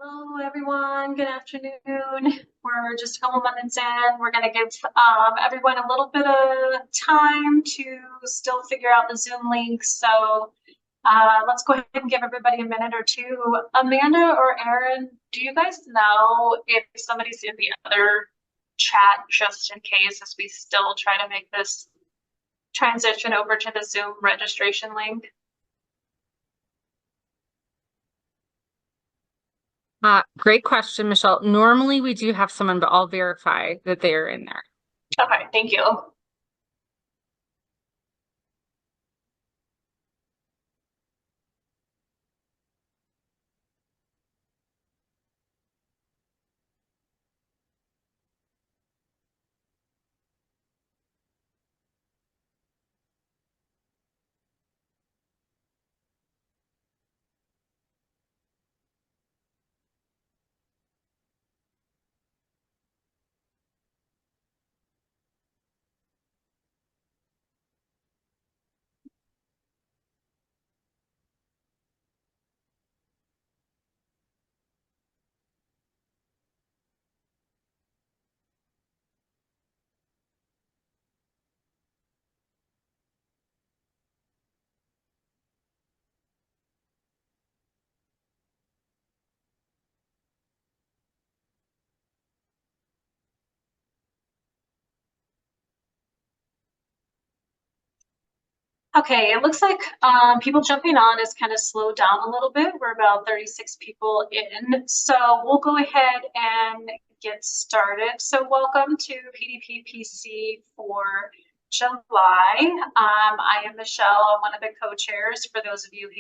Hello, everyone. Good afternoon. We're just a couple minutes in. We're going to give everyone a little bit of time to still figure out the Zoom link. So let's go ahead and give everybody a minute or two. Amanda or Aaron, do you guys know if somebody's in the other chat just in case as we still try to make this transition over to the Zoom registration link? Great question, Michelle. Normally we do have someone, but I'll verify that they're in there. Okay, thank you. Okay, it looks like people jumping on is kind of slowed down a little bit. We're about 36 people in, so we'll go ahead and get started. So welcome to PDPPC for July. I am Michelle. I'm one of the co-chairs for those of you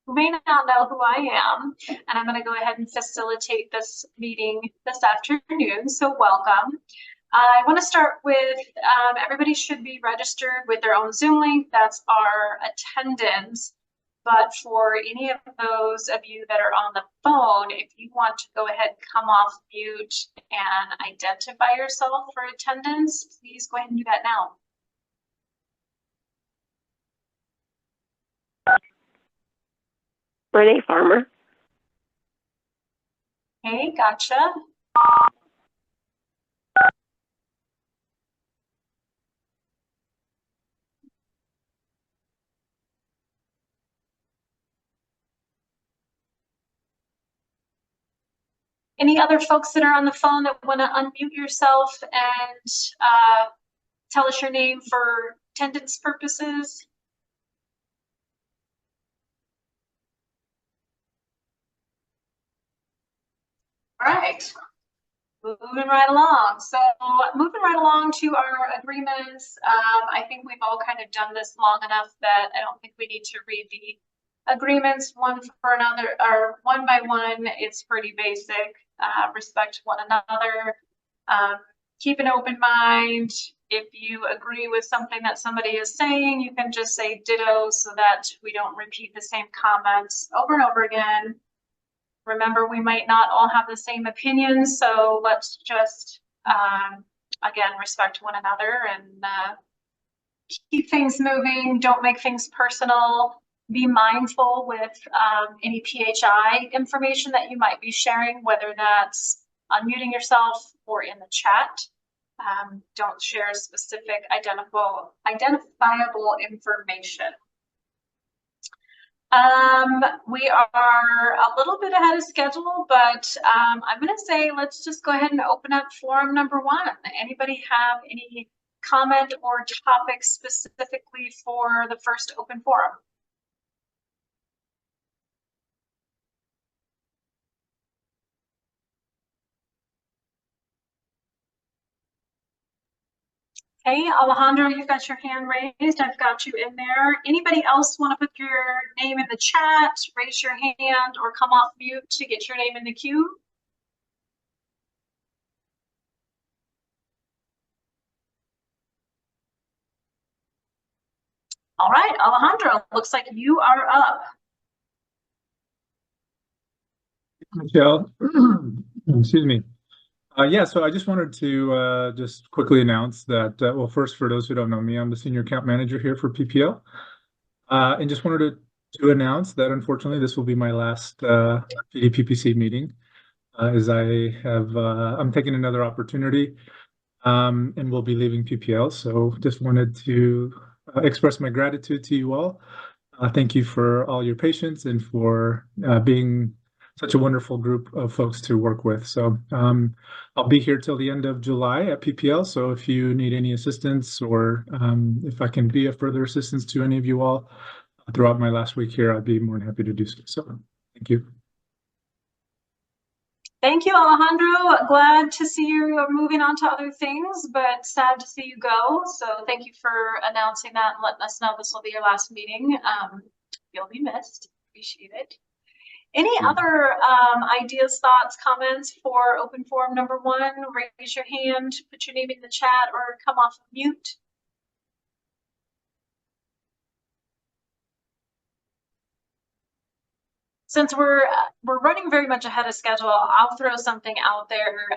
who may not know who I am, and I'm going to go ahead and facilitate this meeting this afternoon, so welcome. I want to start with everybody should be registered with their own Zoom link. That's our attendance. But for any of those of you that are on the phone, if you want to go ahead and come off mute and identify yourself for attendance, please go ahead and do that now. Renee Farmer. Okay, gotcha. Any other folks that are on the phone that want to unmute yourself and tell us your name for attendance purposes? All right, moving right along. So moving right along to our agreements. I think we've all kind of done this long enough that I don't think we need to read the agreements one for another or one by one. It's pretty basic. Respect one another. Keep an open mind. If you agree with something that somebody is saying, you can just say ditto so that we don't repeat the same comments over and over again. Remember, we might not all have the same opinions, so let's just, again, respect one another and keep things moving. Don't make things personal. Be mindful with any PHI information that you might be sharing, whether that's unmuting yourself or in the chat. Don't share specific identifiable information. We are a little bit ahead of schedule, but I'm going to say let's just go ahead and open up forum number one. Anybody have any comment or topic specifically for the first open forum? Hey, Alejandro, you've got your hand raised. I've got you in there. Anybody else want to put your name in the chat, raise your hand, or come off mute to get your name in the queue? All right, Alejandro, looks like you are up. Michelle, excuse me. Yeah, so I just wanted to just quickly announce that, well, first, for those who don't know me, I'm the Senior Account Manager here for PPL. And just wanted to announce that, unfortunately, this will be my last PDPPC meeting. as I'm taking another opportunity, and will be leaving PPL. So just wanted to express my gratitude to you all. Thank you for all your patience and for being such a wonderful group of folks to work with. So I'll be here till the end of July at PPL. So if you need any assistance, or if I can be of further assistance to any of you all throughout my last week here, I'd be more than happy to do so. So thank you. Thank you, Alejandro. Glad to see you moving on to other things, but sad to see you go. So thank you for announcing that and letting us know this will be your last meeting. You'll be missed. Appreciate it. Any other ideas, thoughts, comments for open forum number 1? Raise your hand, put your name in the chat, or come off mute. Since we're running very much ahead of schedule, I'll throw something out there.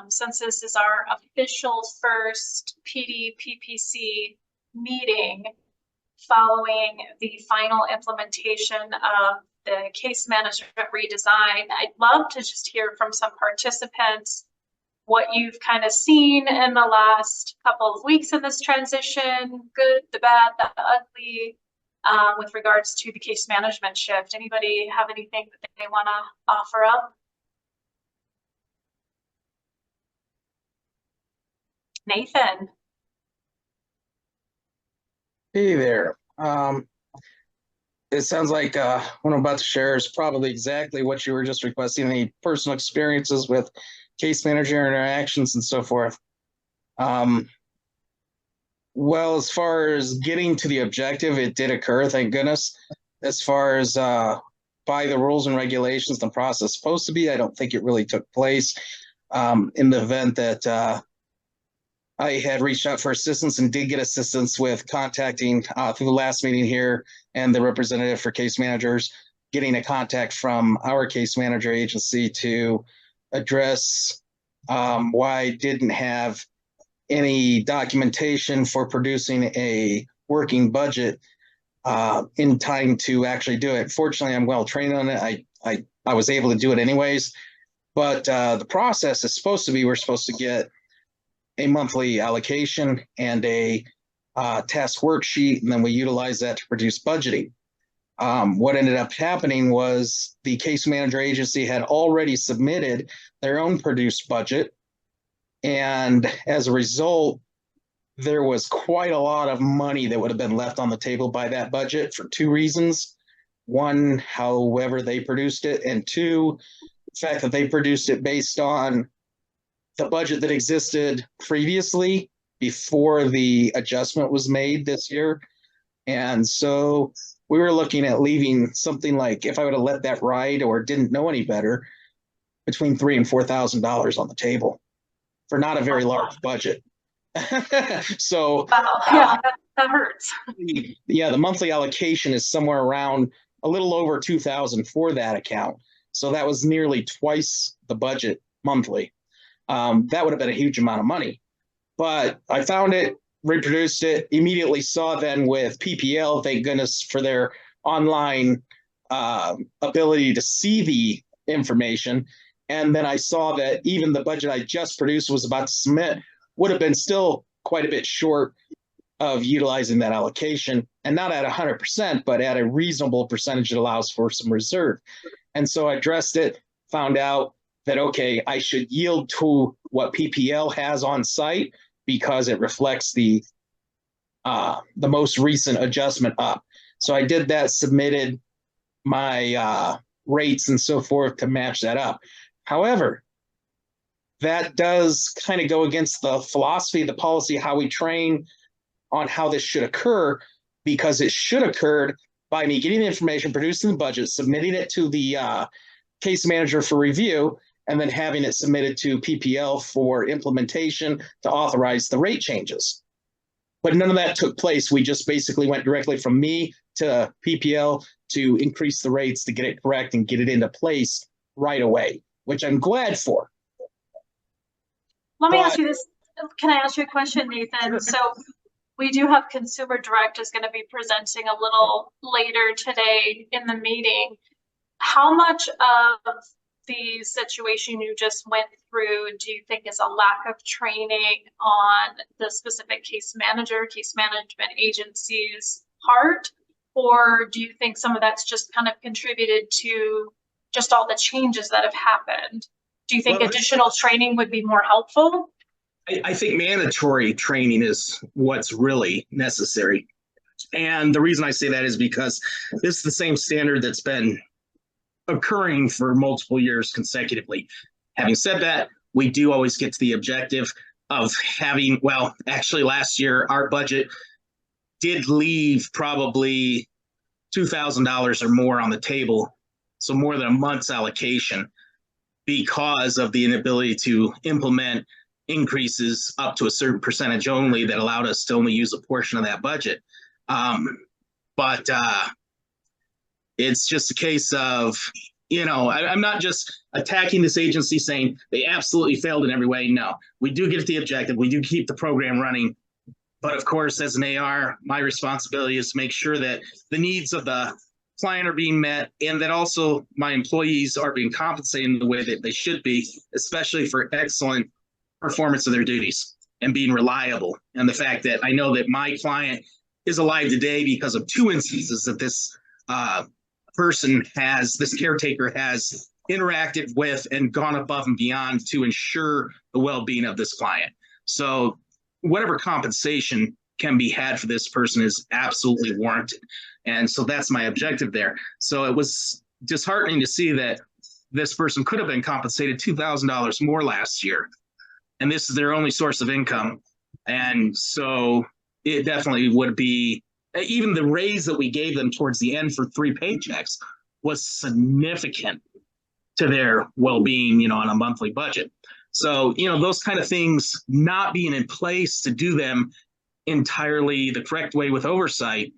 Since this is our official first PDPPC meeting following the final implementation of the case management redesign, I'd love to just hear from some participants what you've kind of seen in the last couple of weeks in this transition, good, the bad, the ugly, with regards to the case management shift. Anybody have anything that they want to offer up? Nathan. Hey there. It sounds like what I'm about to share is probably exactly what you were just requesting, the personal experiences with case manager interactions and so forth. Well, as far as getting to the objective, it did occur, thank goodness. As far as by the rules and regulations, the process is supposed to be, I don't think it really took place. In the event that I had reached out for assistance and did get assistance with contacting through the last meeting here and the representative for case managers, getting a contact from our case manager agency to address why I didn't have any documentation for producing a working budget in time to actually do it. Fortunately, I'm well trained on it. I was able to do it anyways, but the process is supposed to be, we're supposed to get a monthly allocation and a task worksheet, and then we utilize that to produce budgeting. What ended up happening was the case manager agency had already submitted their own produced budget, and as a result, there was quite a lot of money that would have been left on the table by that budget for 2 reasons. 1, however they produced it, and 2, the fact that they produced it based on the budget that existed previously before the adjustment was made this year. And so we were looking at leaving something like, if I would have let that ride or didn't know any better, between $3,000 and $4,000 on the table for not a very large budget. So yeah, that hurts. Yeah, the monthly allocation is somewhere around a little over $2,000 for that account. So that was nearly twice the budget monthly. That would have been a huge amount of money. But I found it, reproduced it, immediately saw then with PPL, thank goodness for their online ability to see the information. And then I saw that even the budget I just produced was about to submit would have been still quite a bit short of utilizing that allocation, and not at 100%, but at a reasonable percentage that allows for some reserve. And so I addressed it, found out that, okay, I should yield to what PPL has on site because it reflects the most recent adjustment up. So I did that, submitted my rates and so forth to match that up. However, that does kind of go against the philosophy, the policy, how we train on how this should occur, because it should occur by me getting the information, producing the budget, submitting it to the case manager for review, and then having it submitted to PPL for implementation to authorize the rate changes. But none of that took place. We just basically went directly from me to PPL to increase the rates to get it correct and get it into place right away, which I'm glad for. Let me ask you this. Can I ask you a question, Nathan? So we do have Consumer Direct is going to be presenting a little later today in the meeting. How much of the situation you just went through, do you think is a lack of training on the specific case management agency's part? Or do you think some of that's just kind of contributed to just all the changes that have happened? Do you think additional training would be more helpful? I think mandatory training is what's really necessary. And the reason I say that is because this is the same standard that's been occurring for multiple years consecutively. Having said that, we do always get to the objective of having, well, actually last year, our budget did leave probably $2,000 or more on the table. So more than a month's allocation because of the inability to implement increases up to a certain percentage only that allowed us to only use a portion of that budget. But it's just a case of, you know, I'm not just attacking this agency saying they absolutely failed in every way. No, we do get the objective. We do keep the program running. But of course, as an AR, my responsibility is to make sure that the needs of the client are being met and that also my employees are being compensated in the way that they should be, especially for excellent performance of their duties and being reliable. And the fact that I know that my client is alive today because of two instances that this this caretaker has interacted with and gone above and beyond to ensure the well-being of this client. So whatever compensation can be had for this person is absolutely warranted. And so that's my objective there. So it was disheartening to see that this person could have been compensated $2,000 more last year. And this is their only source of income. And so it definitely would be, even the raise that we gave them towards the end for 3 paychecks was significant to their well-being, you know, on a monthly budget. So, you know, those kind of things not being in place to do them entirely the correct way with oversight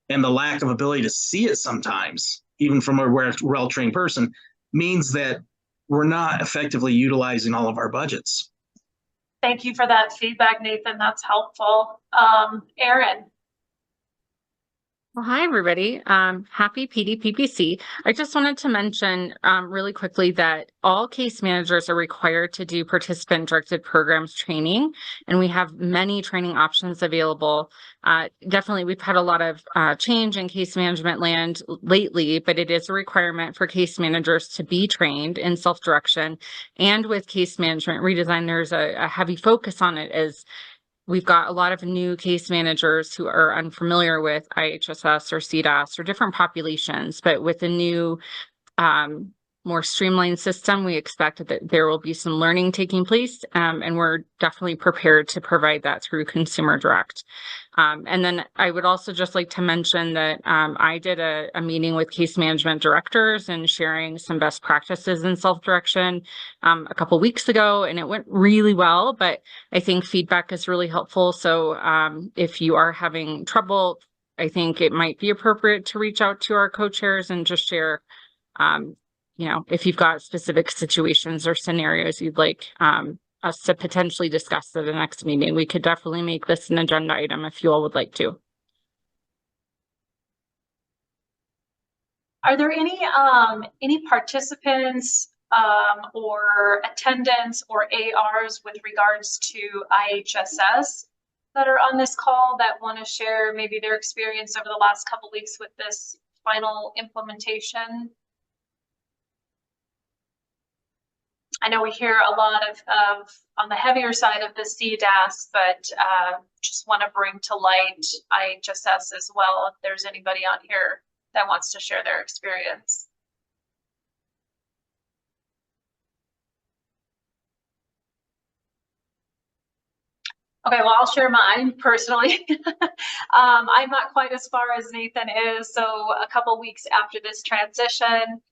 and the lack of ability to see it sometimes, even from a well-trained person, means that we're not effectively utilizing all of our budgets. Thank you for that feedback, Nathan. That's helpful. Erin. Well, hi, everybody. Happy PDPPC. I just wanted to mention really quickly that all case managers are required to do participant-directed programs training, and we have many training options available. Definitely, we've had a lot of change in case management land lately, but it is a requirement for case managers to be trained in self-direction. And with case management redesign, there's a heavy focus on it as we've got a lot of new case managers who are unfamiliar with IHSS or CDASS or different populations, but with a new, more streamlined system, we expect that there will be some learning taking place, and we're definitely prepared to provide that through Consumer Direct. And then I would also just like to mention that I did a meeting with case management directors and sharing some best practices in self-direction a couple weeks ago, and it went really well, but I think feedback is really helpful. So if you are having trouble, I think it might be appropriate to reach out to our co-chairs and just share, you know, if you've got specific situations or scenarios you'd like us to potentially discuss at the next meeting. We could definitely make this an agenda item if you all would like to. Are there any participants or attendants or ARs with regards to IHSS that are on this call that want to share maybe their experience over the last couple weeks with this final implementation? I know we hear a lot of on the heavier side of the CDASS, but just want to bring to light IHSS as well if there's anybody on here that wants to share their experience. Okay, well, I'll share mine personally. I'm not quite as far as Nathan is. So a couple weeks after this transition,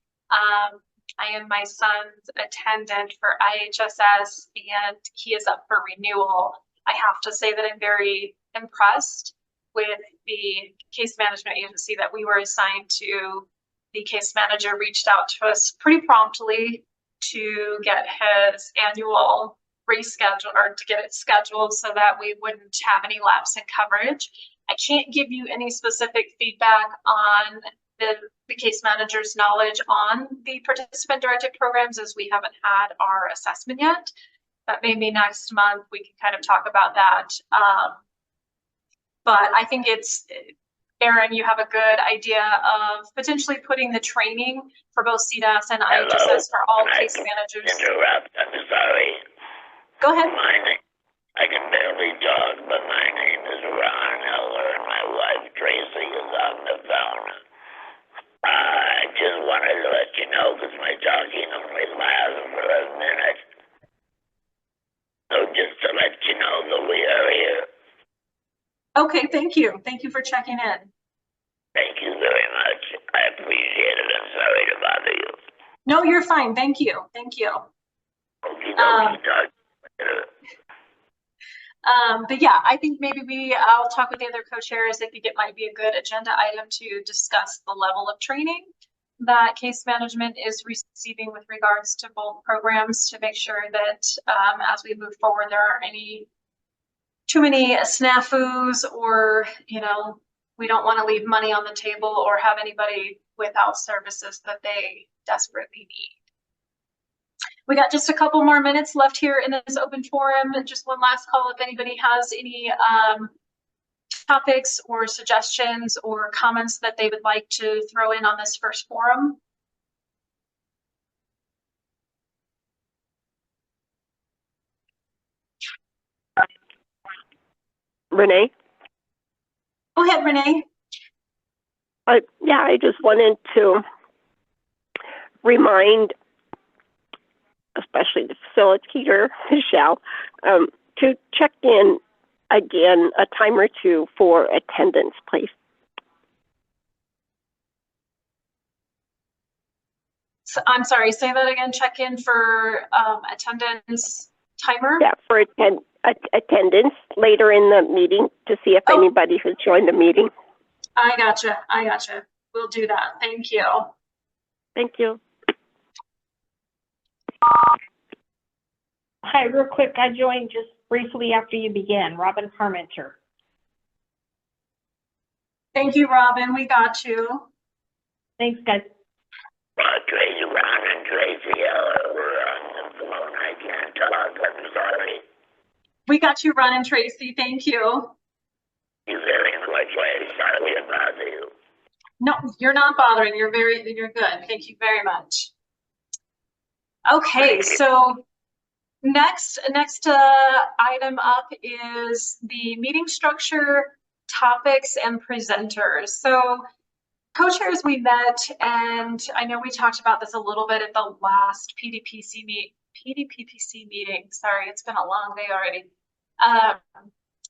I am my son's attendant for IHSS, and he is up for renewal. I have to say that I'm very impressed with the case management agency that we were assigned to. The case manager reached out to us pretty promptly to get his annual reschedule or to get it scheduled so that we wouldn't have any lapse in coverage. I can't give you any specific feedback on the case manager's knowledge on the participant-directed programs, as we haven't had our assessment yet. But maybe next month we can kind of talk about that. But I think it's, Aaron, you have a good idea of potentially putting the training for both CDASS and IHSS for all case managers. Interrupt, I'm sorry. Go ahead. I can barely talk, but my name is Ron Eller and my wife Tracy is on the phone. I just wanted to let you know because my talking only lasts for a minute. So just to let you know that we are here. Okay, thank you. Thank you for checking in. Thank you very much. I appreciate it. I'm sorry to bother you. No, you're fine. Thank you. Thank you. Okay, talk later. But yeah, I think maybe I'll talk with the other co-chairs. I think it might be a good agenda item to discuss the level of training that case management is receiving with regards to both programs, to make sure that as we move forward, there aren't too many snafus, or, you know, we don't want to leave money on the table or have anybody without services that they desperately need. We got just a couple more minutes left here in this open forum. Just one last call if anybody has any topics or suggestions or comments that they would like to throw in on this first forum. Renee? Go ahead, Renee. Yeah, I just wanted to remind, especially the facilitator, Michelle, to check in again a time or two for attendance, please. So, I'm sorry, say that again. Check in for attendance timer? Yeah, for attendance later in the meeting to see if anybody has joined the meeting. I gotcha. We'll do that. Thank you. Thank you. Hi, real quick, I joined just briefly after you began. Robin Parmenter. Thank you, Robin. We got you. Thanks, guys. Tracy, Ron, and Tracy were on the phone. I can't talk. I'm sorry. We got you, Ron and Tracy. Thank you. You very much. I'm sorry to bother you. No, you're not bothering. You're good. Thank you very much. Okay, so next item up is the meeting structure, topics, and presenters. So co-chairs, we met, and I know we talked about this a little bit at the last PDPPC meeting. Sorry, it's been a long day already.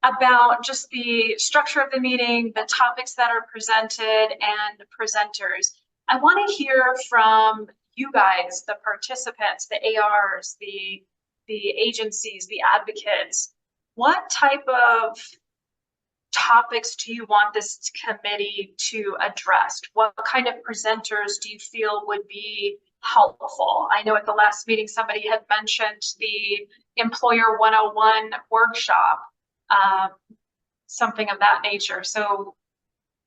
About just the structure of the meeting, the topics that are presented, and the presenters. I want to hear from you guys, the participants, the ARs, the agencies, the advocates. What type of topics do you want this committee to address? What kind of presenters do you feel would be helpful? I know at the last meeting somebody had mentioned the Employer 101 workshop, something of that nature. So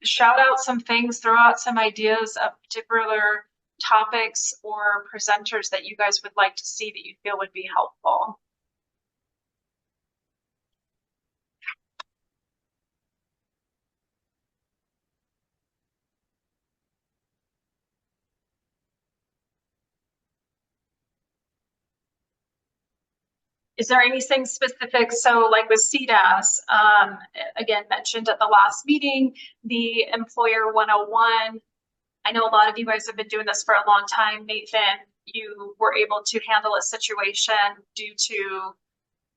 shout out some things, throw out some ideas of particular topics or presenters that you guys would like to see that you feel would be helpful. Is there anything specific? So like with CDASS, again, mentioned at the last meeting, the Employer 101. I know a lot of you guys have been doing this for a long time. Nathan, you were able to handle a situation due to,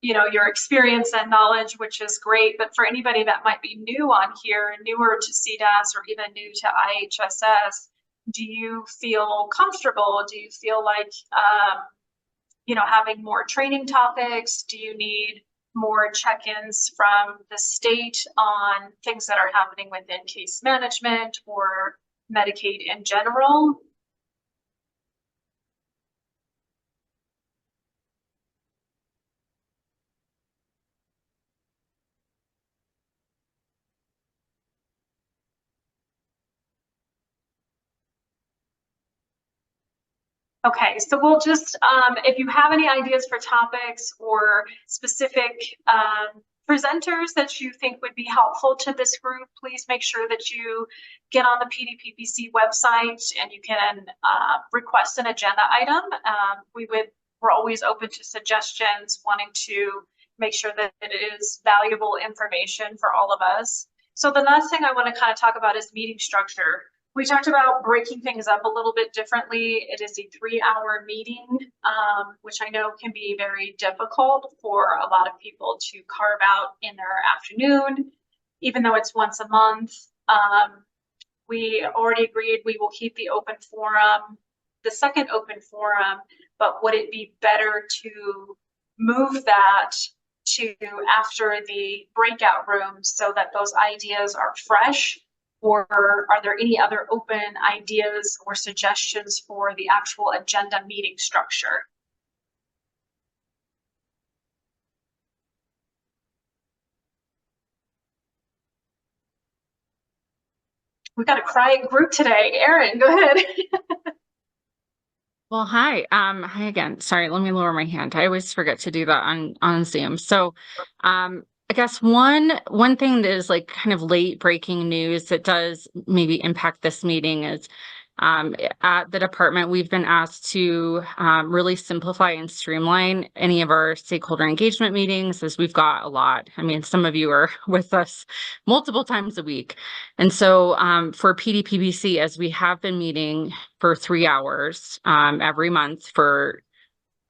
you know, your experience and knowledge, which is great. But for anybody that might be new on here, newer to CDASS or even new to IHSS, do you feel comfortable? Do you feel like, you know, having more training topics? Do you need more check-ins from the state on things that are happening within case management or Medicaid in general? Okay, so we'll just, if you have any ideas for topics or specific presenters that you think would be helpful to this group, please make sure that you get on the PDPPC website and you can request an agenda item. We're always open to suggestions, wanting to make sure that it is valuable information for all of us. So the last thing I want to kind of talk about is meeting structure. We talked about breaking things up a little bit differently. It is a 3-hour meeting, which I know can be very difficult for a lot of people to carve out in their afternoon, even though it's once a month. We already agreed we will keep the open forum, the second open forum, but would it be better to move that to after the breakout rooms so that those ideas are fresh? Or are there any other open ideas or suggestions for the actual agenda meeting structure? We've got a quiet group today. Erin, go ahead. Well, hi. Hi again. Sorry, let me lower my hand. I always forget to do that on Zoom. So, I guess one thing that is like kind of late breaking news that does maybe impact this meeting is at the department, we've been asked to really simplify and streamline any of our stakeholder engagement meetings, as we've got a lot. I mean, some of you are with us multiple times a week. And so for PDPPC, as we have been meeting for 3 hours every month for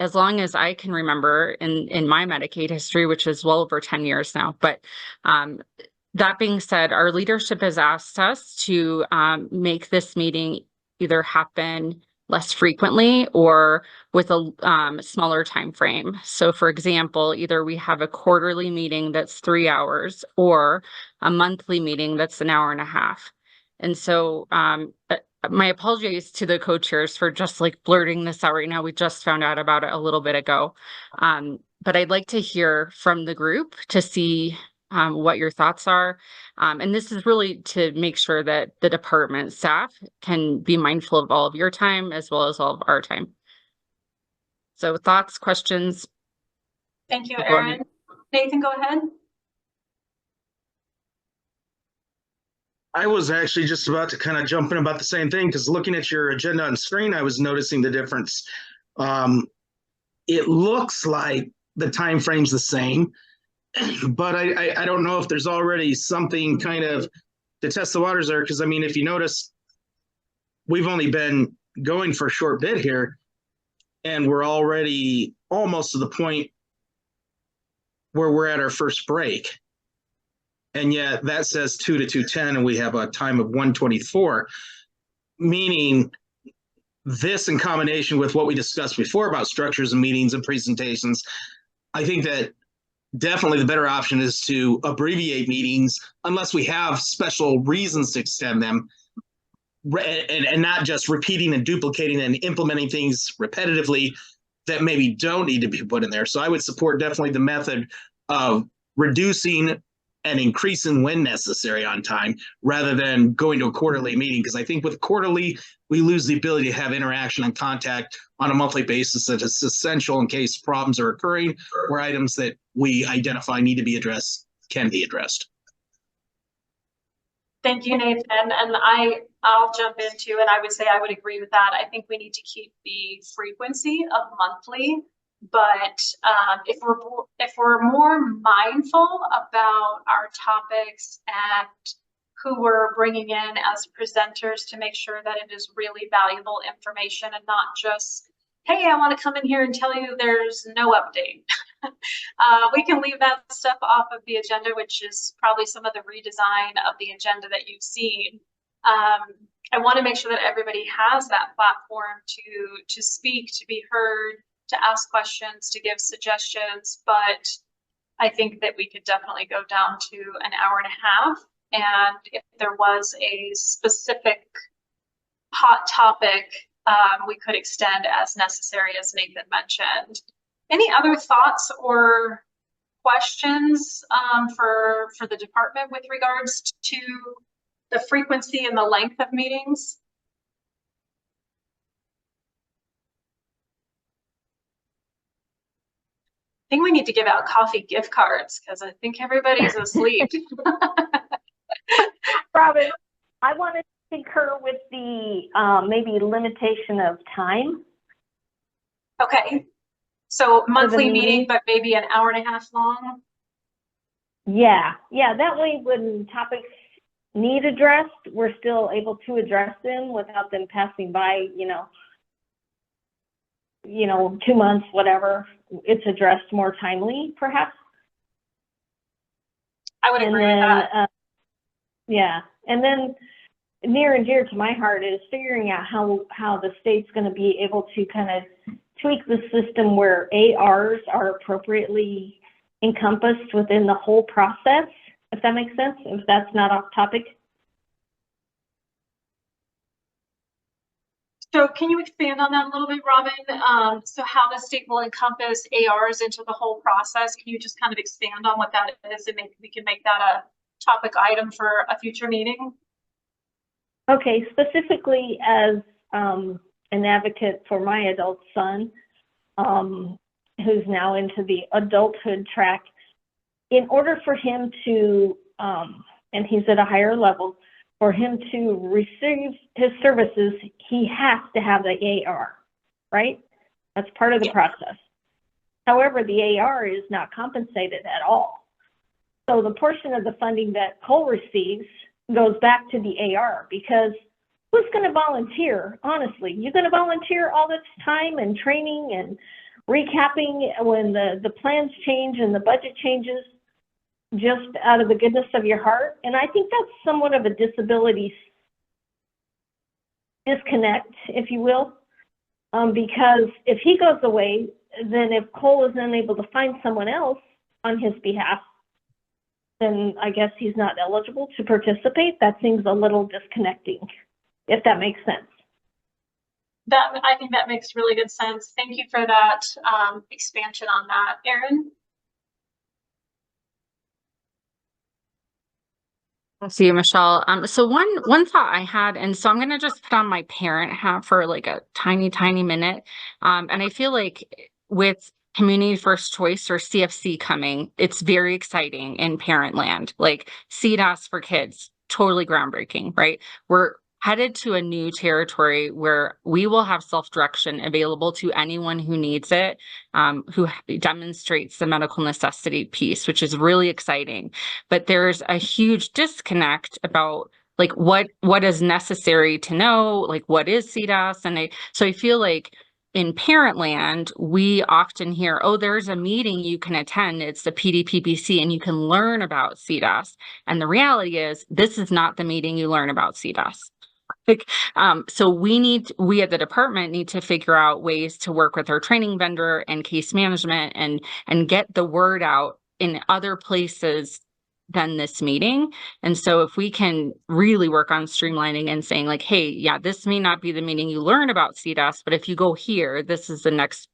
as long as I can remember in my Medicaid history, which is well over 10 years now. But that being said, our leadership has asked us to make this meeting either happen less frequently or with a smaller time frame. So for example, either we have a quarterly meeting that's 3 hours or a monthly meeting that's 1.5 hours. And so my apologies to the co-chairs for just like blurting this out right now. We just found out about it a little bit ago. But I'd like to hear from the group to see what your thoughts are. And this is really to make sure that the department staff can be mindful of all of your time as well as all of our time. So thoughts, questions? Thank you, Erin. Nathan, go ahead. I was actually just about to kind of jump in about the same thing, because looking at your agenda on screen, I was noticing the difference. It looks like the time frame's the same, but I don't know if there's already something kind of to test the waters there, because I mean, if you notice, we've only been going for a short bit here, and we're already almost to the point where we're at our first break. And yet that says 2 to 2:10, and we have a time of 1:24, meaning this in combination with what we discussed before about structures and meetings and presentations, I think that definitely the better option is to abbreviate meetings unless we have special reasons to extend them, and not just repeating and duplicating and implementing things repetitively that maybe don't need to be put in there. So I would support definitely the method of reducing and increasing when necessary on time rather than going to a quarterly meeting, because I think with quarterly, we lose the ability to have interaction and contact on a monthly basis that is essential in case problems are occurring or items that we identify need to be addressed can be addressed. Thank you, Nathan. And I'll jump into it. I would say I would agree with that. I think we need to keep the frequency of monthly, but if we're more mindful about our topics and who we're bringing in as presenters to make sure that it is really valuable information and not just, hey, I want to come in here and tell you there's no update. We can leave that stuff off of the agenda, which is probably some of the redesign of the agenda that you've seen. I want to make sure that everybody has that platform to speak, to be heard, to ask questions, to give suggestions, but I think that we could definitely go down to 1.5 hours. And if there was a specific hot topic, we could extend as necessary, as Nathan mentioned. Any other thoughts or questions for the department with regards to the frequency and the length of meetings? think we need to give out coffee gift cards because I think everybody's asleep. Robin, I wanted to concur with the maybe limitation of time. Okay. So monthly meeting, meeting. but maybe an hour and a half long. Yeah, that way when topics need addressed, we're still able to address them without them passing by, 2 months, whatever. It's addressed more timely, perhaps. I would agree with that. Yeah, and then near and dear to my heart is figuring out how the state's going to be able to kind of tweak the system where ARs are appropriately encompassed within the whole process, if that makes sense, if that's not off topic. So can you expand on that a little bit, Robin? So how the state will encompass ARs into the whole process? Can you just kind of expand on what that is and we can make that a topic item for a future meeting? Okay, specifically as an advocate for my adult son, who's now into the adulthood track, in order for him to, and he's at a higher level, for him to receive his services, he has to have the AR, right? That's part of the process. However, the AR is not compensated at all. So the portion of the funding that Cole receives goes back to the AR, because who's going to volunteer? Honestly, you're going to volunteer all this time and training and recapping when the plans change and the budget changes just out of the goodness of your heart. And I think that's somewhat of a disability disconnect, if you will, because if he goes away, then if Cole is unable to find someone else on his behalf, then I guess he's not eligible to participate. That seems a little disconnecting, if that makes sense. I think that makes really good sense. Thank you for that expansion on that. Erin? See you, Michelle. So one thought I had, and so I'm going to just put on my parent hat for like a tiny minute. And I feel like with Community First Choice or CFC coming, it's very exciting in parent land. Like CDASS for kids, totally groundbreaking, right? We're headed to a new territory where we will have self-direction available to anyone who needs it, who demonstrates the medical necessity piece, which is really exciting. But there's a huge disconnect about like what is necessary to know, like what is CDASS, and I feel like in parent land, we often hear, oh, there's a meeting you can attend. It's the PDPPC and you can learn about CDASS. And the reality is this is not the meeting you learn about CDASS. So we at the department need to figure out ways to work with our training vendor and case management and get the word out in other places than this meeting. And so if we can really work on streamlining and saying like, hey, yeah, this may not be the meeting you learn about CDASS, but if you go here, this is the next,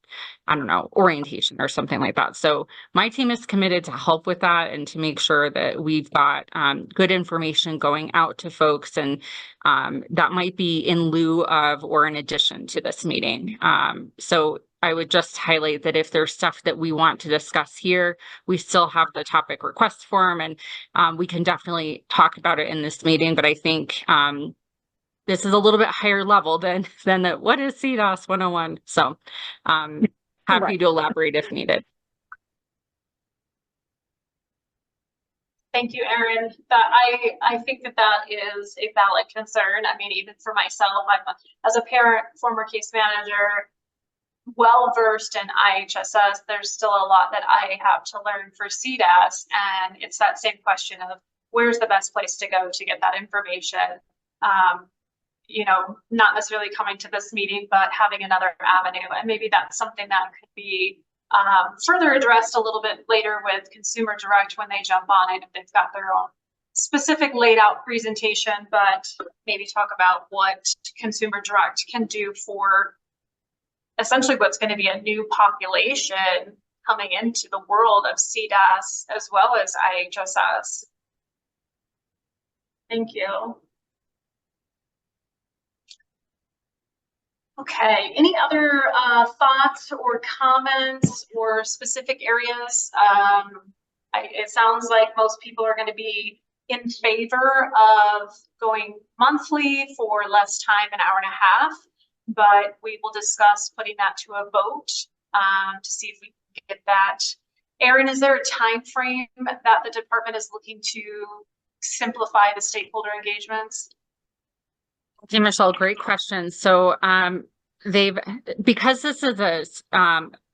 I don't know, orientation or something like that. So my team is committed to help with that and to make sure that we've got good information going out to folks. And that might be in lieu of or in addition to this meeting. So I would just highlight that if there's stuff that we want to discuss here, we still have the topic request form and we can definitely talk about it in this meeting. But I think this is a little bit higher level than the what is CDASS 101. So happy to elaborate if needed. Thank you, Erin. I think that is a valid concern. I mean, even for myself, as a parent, former case manager, well-versed in IHSS, there's still a lot that I have to learn for CDASS. And it's that same question of where's the best place to go to get that information? Not necessarily coming to this meeting, but having another avenue. And maybe that's something that could be further addressed a little bit later with Consumer Direct when they jump on it, if they've got their own specific laid out presentation, but maybe talk about what Consumer Direct can do for essentially what's going to be a new population coming into the world of CDASS as well as IHSS. Thank you. Okay, any other thoughts or comments or specific areas? It sounds like most people are going to be in favor of going monthly for less time, an hour and a half, but we will discuss putting that to a vote to see if we can get that. Erin, is there a time frame that the department is looking to simplify the stakeholder engagements? Hey, Michelle, great question. So because this is a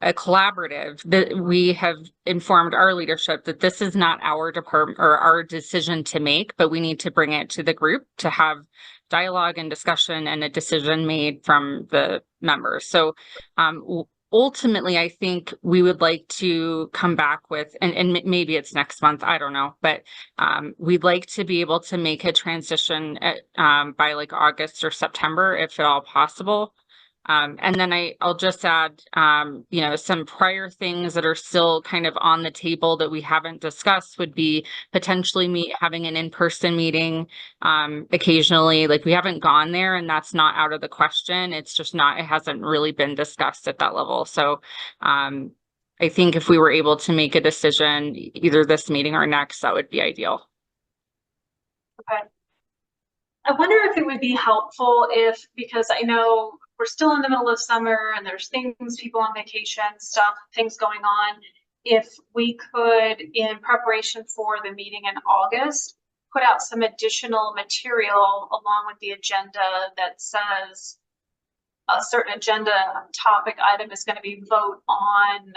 collaborative, that we have informed our leadership that this is not our department or our decision to make, but we need to bring it to the group to have dialogue and discussion and a decision made from the members. So ultimately, I think we would like to come back with, and maybe it's next month, I don't know, but we'd like to be able to make a transition by like August or September, if at all possible. And then I'll just add, some prior things that are still kind of on the table that we haven't discussed would be potentially having an in-person meeting occasionally. Like, we haven't gone there, and that's not out of the question. It's just it hasn't really been discussed at that level. So I think if we were able to make a decision either this meeting or next, that would be ideal. Okay. I wonder if it would be helpful because I know we're still in the middle of summer and there's people on vacation, things going on. If we could, in preparation for the meeting in August, put out some additional material along with the agenda that says a certain agenda topic item is going to be vote on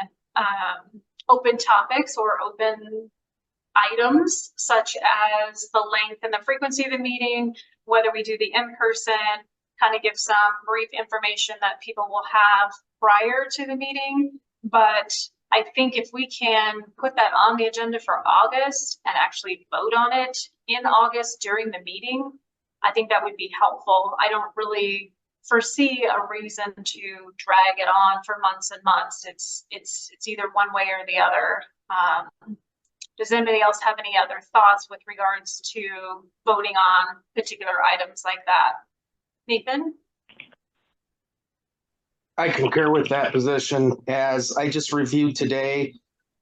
open topics or open items, such as the length and the frequency of the meeting, whether we do the in-person, kind of give some brief information that people will have prior to the meeting. But I think if we can put that on the agenda for August and actually vote on it in August during the meeting, I think that would be helpful. I don't really foresee a reason to drag it on for months and months. It's either one way or the other. Does anybody else have any other thoughts with regards to voting on particular items like that? Nathan? I concur with that position. As I just reviewed today,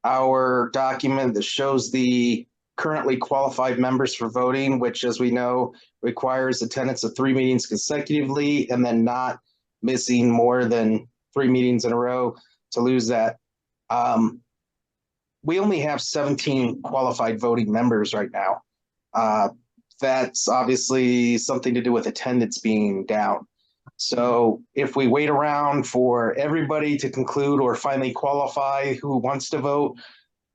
our document that shows the currently qualified members for voting, which, as we know, requires attendance of 3 meetings consecutively and then not missing more than 3 meetings in a row to lose that. We only have 17 qualified voting members right now. That's obviously something to do with attendance being down. So if we wait around for everybody to conclude or finally qualify who wants to vote,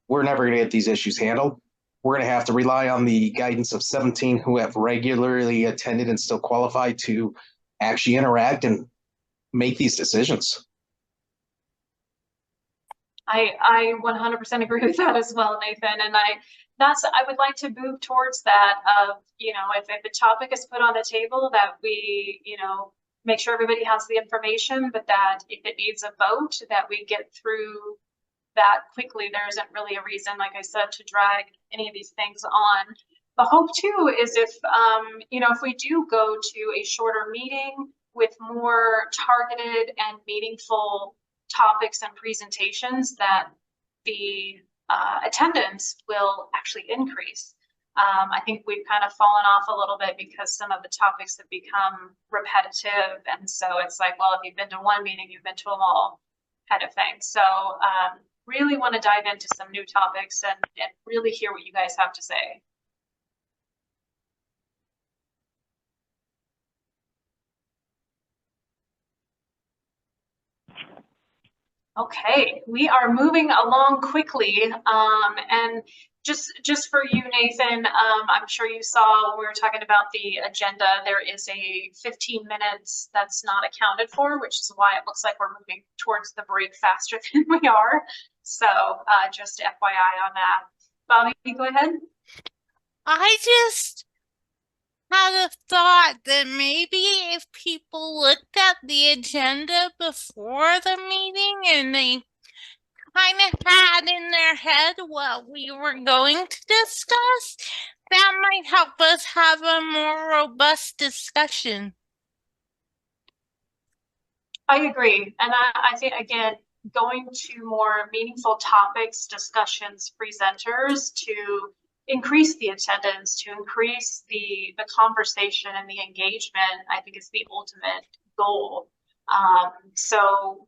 we're never going to get these issues handled. We're going to have to rely on the guidance of 17 who have regularly attended and still qualify to actually interact and make these decisions. I 100% agree with that as well, Nathan. And I would like to move towards that of, if the topic is put on the table, that we, make sure everybody has the information, but that if it needs a vote, that we get through that quickly. There isn't really a reason, like I said, to drag any of these things on. The hope too is if we do go to a shorter meeting with more targeted and meaningful topics and presentations, that the attendance will actually increase. I think we've kind of fallen off a little bit because some of the topics have become repetitive. And so it's like, well, if you've been to one meeting, you've been to them all, kind of thing. So really want to dive into some new topics and really hear what you guys have to say. Okay, we are moving along quickly, and just for you, Nathan, I'm sure you saw when we were talking about the agenda, there is a 15 minutes that's not accounted for, which is why it looks like we're moving towards the break faster than we are. So just FYI on that. Bobby, go ahead. I just had a thought that maybe if people looked at the agenda before the meeting and they kind of had in their head what we were going to discuss, that might help us have a more robust discussion. I agree. And I think, again, going to more meaningful topics, discussions, presenters to increase the attendance, to increase the conversation and the engagement, I think is the ultimate goal. So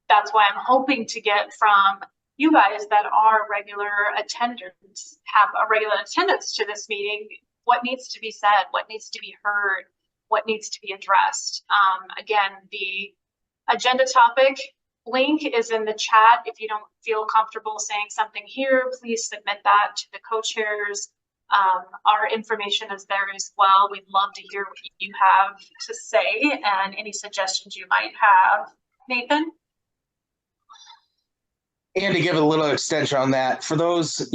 that's why I'm hoping to get from you guys that are regular attendants, have a regular attendance to this meeting, what needs to be said, what needs to be heard, what needs to be addressed. Again, the agenda topic link is in the chat. If you don't feel comfortable saying something here, please submit that to the co-chairs. Our information is there as well. We'd love to hear what you have to say and any suggestions you might have. Nathan? And to give a little extension on that, for those,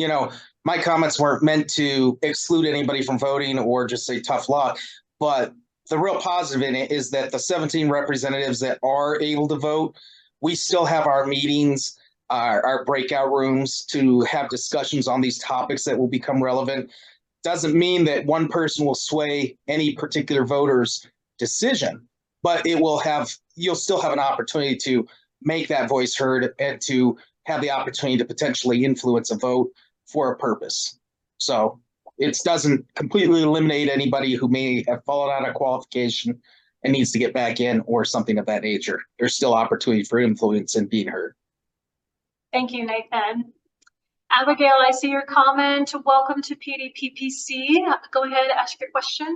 my comments weren't meant to exclude anybody from voting or just say tough luck, but the real positive in it is that the 17 representatives that are able to vote, we still have our meetings, our breakout rooms to have discussions on these topics that will become relevant. Doesn't mean that one person will sway any particular voter's decision, but you'll still have an opportunity to make that voice heard and to have the opportunity to potentially influence a vote for a purpose. So it doesn't completely eliminate anybody who may have fallen out of qualification and needs to get back in or something of that nature. There's still opportunity for influence and being heard. Thank you, Nathan. Abigail, I see your comment. Welcome to PDPPC. Go ahead, ask your question.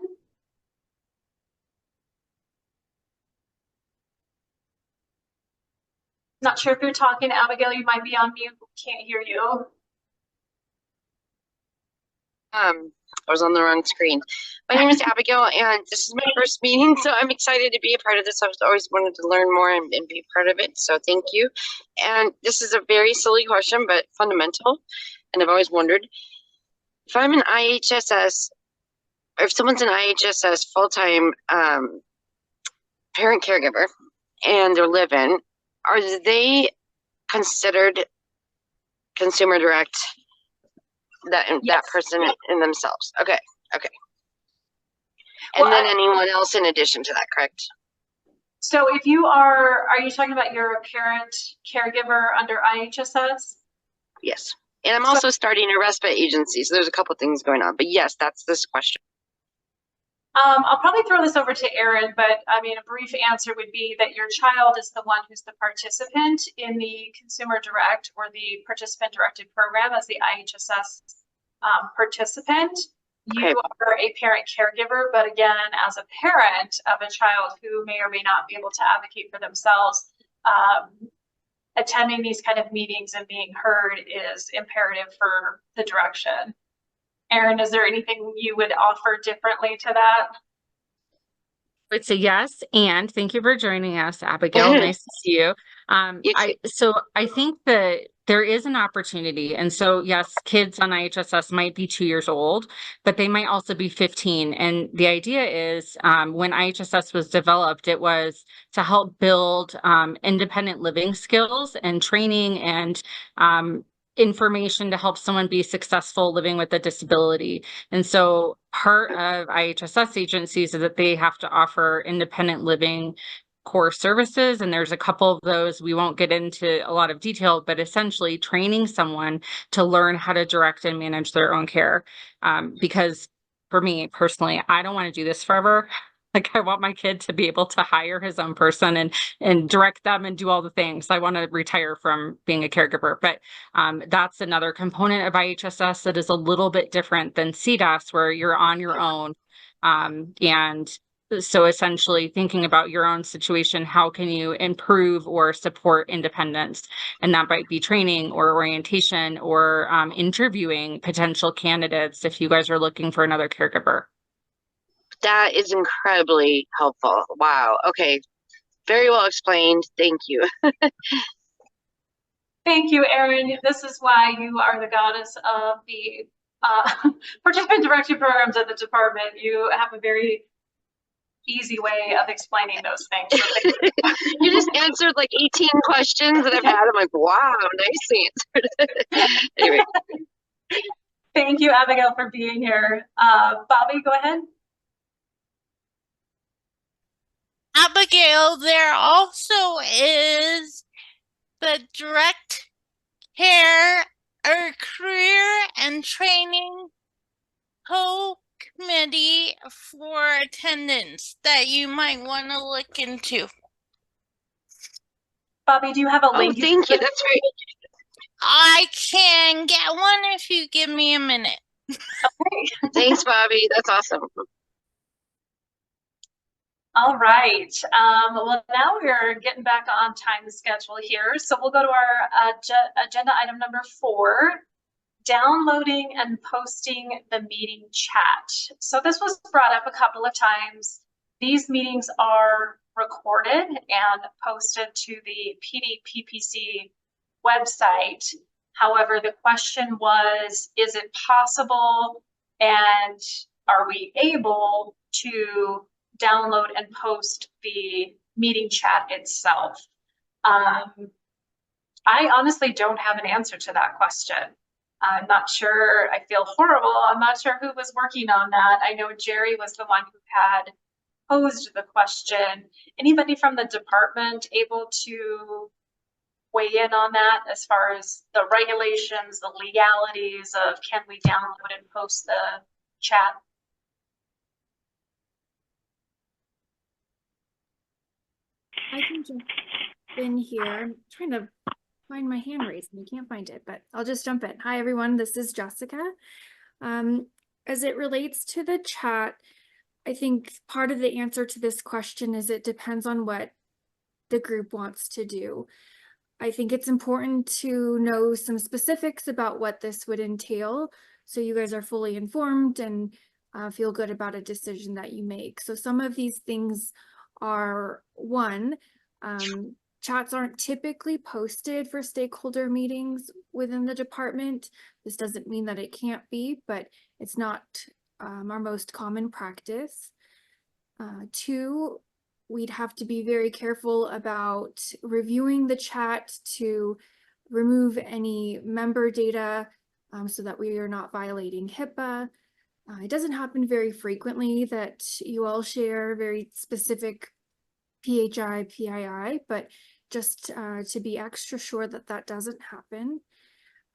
Not sure if you're talking, Abigail, you might be on mute. Can't hear you. I was on the wrong screen. My name is Abigail, and this is my first meeting, so I'm excited to be a part of this. I've always wanted to learn more and be part of it, so thank you. And this is a very silly question, but fundamental, and I've always wondered, if I'm an IHSS, or if someone's an IHSS full-time parent caregiver, and they're live-in, are they considered consumer direct? That person in themselves. Okay. And Well, then anyone else in addition to that, correct? So if you are you talking about you're a parent caregiver under IHSS? Yes. And I'm also starting a respite agency, so there's a couple things going on. But yes, that's this question. I'll probably throw this over to Erin, but I mean, a brief answer would be that your child is the one who's the participant in the consumer direct or the participant directed program as the IHSS participant. You are a parent caregiver, but again, as a parent of a child who may or may not be able to advocate for themselves, attending these kind of meetings and being heard is imperative for the direction. Erin, is there anything you would offer differently to that? I would say yes, and thank you for joining us, Abigail. Nice to see you. So I think that there is an opportunity, and so yes, kids on IHSS might be 2 years old, but they might also be 15. And the idea is, when IHSS was developed, it was to help build independent living skills and training and information to help someone be successful living with a disability. And so part of IHSS agencies is that they have to offer independent living core services, and there's a couple of those. We won't get into a lot of detail, but essentially training someone to learn how to direct and manage their own care. Because for me personally, I don't want to do this forever. Like, I want my kid to be able to hire his own person and direct them and do all the things. I want to retire from being a caregiver, but that's another component of IHSS that is a little bit different than CDASS, where you're on your own. And so essentially thinking about your own situation, how can you improve or support independence? And that might be training or orientation or interviewing potential candidates if you guys are looking for another caregiver. That is incredibly helpful. Wow. Okay. Very well explained. Thank you. Thank you, Erin. This is why you are the goddess of the participant directed programs at the department. You have a very easy way of explaining those things. So you just answered like 18 questions that I've had. I'm like, wow, nicely answered. Anyway. Thank you, Abigail, for being here. Bobby, go ahead. Abigail, there also is the direct care or career and training co-committee for attendance that you might want to look into. Bobby, do you have a Oh, link? thank you. That's great. I can get one if you give me a minute. Okay. Thanks, Bobby. That's awesome. All right. Well, now we're getting back on time schedule here. So we'll go to our agenda item number 4, downloading and posting the meeting chat. So this was brought up a couple of times. These meetings are recorded and posted to the PDPPC website. However, the question was, is it possible and are we able to download and post the meeting chat itself? I honestly don't have an answer to that question. I'm not sure. I feel horrible. I'm not sure who was working on that. I know Jerry was the one who had posed the question. Anybody from the department able to weigh in on that as far as the regulations, the legalities of can we download and post the chat? I can jump in here. I'm trying to find my hand raised and I can't find it, but I'll just jump in. Hi, everyone. This is Jessica. As it relates to the chat, I think part of the answer to this question is it depends on what the group wants to do. I think it's important to know some specifics about what this would entail so you guys are fully informed and feel good about a decision that you make. So some of these things are, one, chats aren't typically posted for stakeholder meetings within the department. This doesn't mean that it can't be, but it's not our most common practice. 2, we'd have to be very careful about reviewing the chat to remove any member data so that we are not violating HIPAA. It doesn't happen very frequently that you all share very specific PHI, PII, but just to be extra sure that that doesn't happen.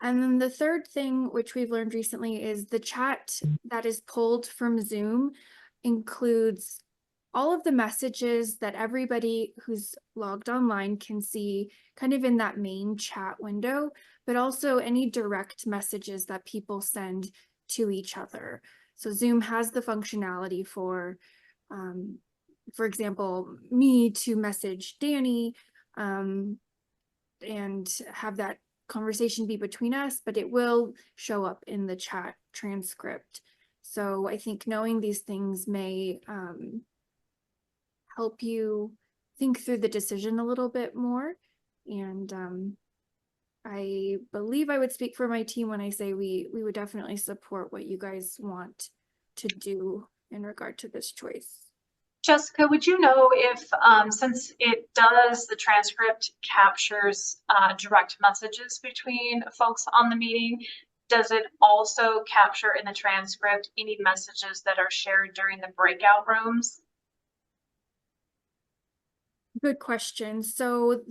And then the third thing, which we've learned recently, is the chat that is pulled from Zoom includes all of the messages that everybody who's logged online can see kind of in that main chat window, but also any direct messages that people send to each other. So Zoom has the functionality for example, me to message Danny and have that conversation be between us, but it will show up in the chat transcript. So I think knowing these things may help you think through the decision a little bit more. And I believe I would speak for my team when I say we would definitely support what you guys want to do in regard to this choice. Jessica, would you know if, since it does, the transcript captures direct messages between folks on the meeting, does it also capture in the transcript any messages that are shared during the breakout rooms? Good question. So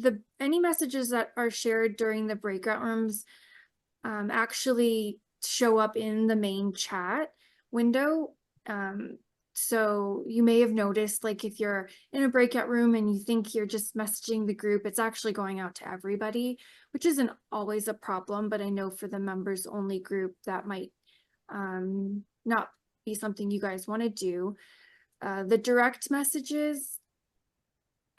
any messages that are shared during the breakout rooms actually show up in the main chat window. So you may have noticed, like if you're in a breakout room and you think you're just messaging the group, it's actually going out to everybody, which isn't always a problem, but I know for the members only group that might not be something you guys want to do. The direct messages,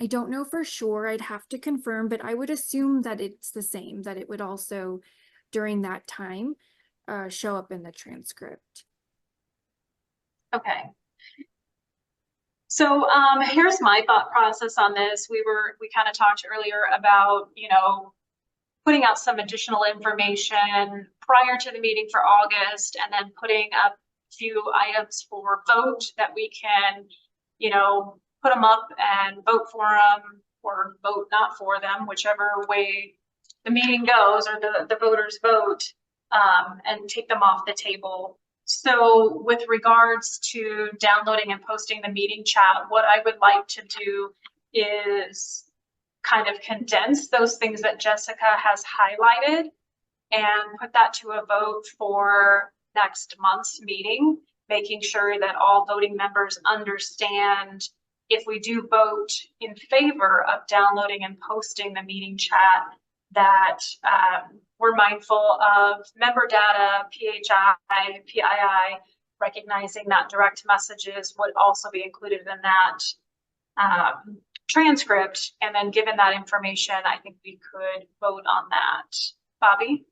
I don't know for sure, I'd have to confirm, but I would assume that it's the same, that it would also during that time show up in the transcript. Okay. So here's my thought process on this. We kind of talked earlier about, putting out some additional information prior to the meeting for August, and then putting up a few items for vote that we can, put them up and vote for them or vote not for them, whichever way the meeting goes or the voters vote, and take them off the table So with regards to downloading and posting the meeting chat, what I would like to do is kind of condense those things that Jessica has highlighted and put that to a vote for next month's meeting, making sure that all voting members understand if we do vote in favor of downloading and posting the meeting chat, that we're mindful of member data, PHI, PII, recognizing that direct messages would also be included in that transcript. And then given that information, I think we could vote on that. Bobby?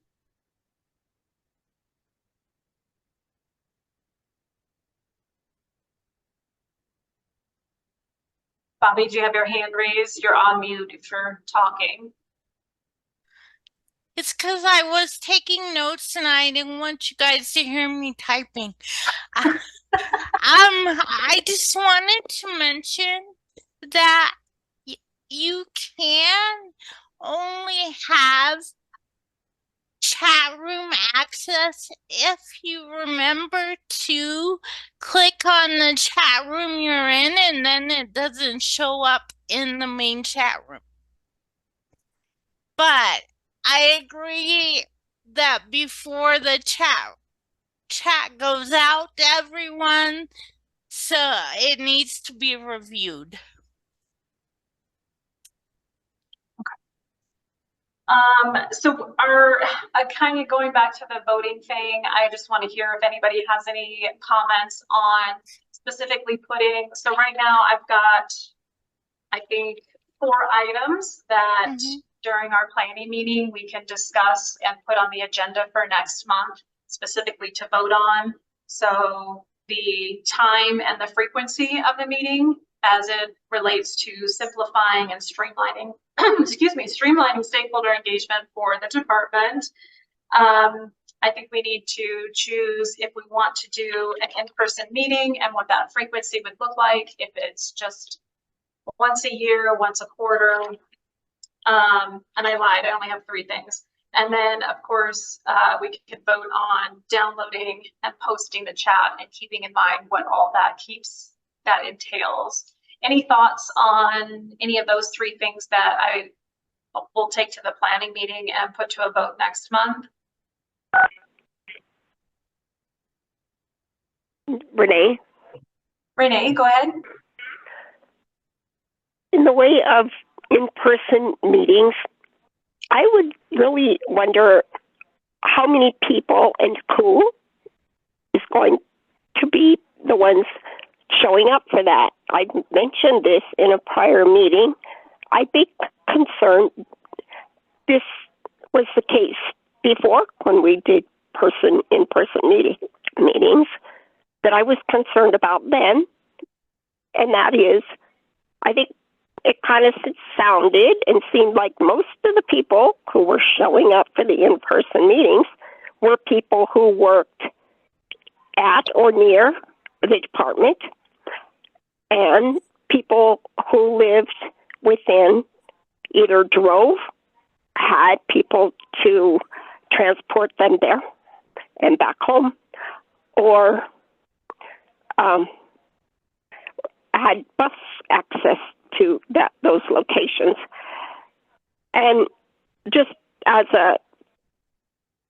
Bobby, do you have your hand raised? You're on mute if you're talking. It's because I was taking notes and I didn't want you guys to hear me typing. I just wanted to mention that you can only have chat room access if you remember to click on the chat room you're in, and then it doesn't show up in the main chat room. But I agree that before the chat goes out to everyone, so it needs to be reviewed. So kind of going back to the voting thing, I just want to hear if anybody has any comments on specifically putting, so right now I've got, I think, 4 items that during our planning meeting, we can discuss and put on the agenda for next month, specifically to vote on. So the time and the frequency of the meeting as it relates to simplifying and streamlining, streamlining stakeholder engagement for the department. I think we need to choose if we want to do an in-person meeting and what that frequency would look like, if it's just once a year, once a quarter. And I lied, I only have 3 things. And then, of course, we can vote on downloading and posting the chat and keeping in mind what all that entails. Any thoughts on any of those 3 things that I will take to the planning meeting and put to a vote next month? Renee? Renee, go ahead. In the way of in-person meetings, I would really wonder how many people and who is going to be the ones showing up for that. I mentioned this in a prior meeting. I'd be concerned this was the case before when we did in-person meetings that I was concerned about then, and that is, I think it kind of sounded and seemed like most of the people who were showing up for the in-person meetings were people who worked at or near the department and people who lived within, either drove, had people to transport them there and back home, or had bus access to those locations. And just as a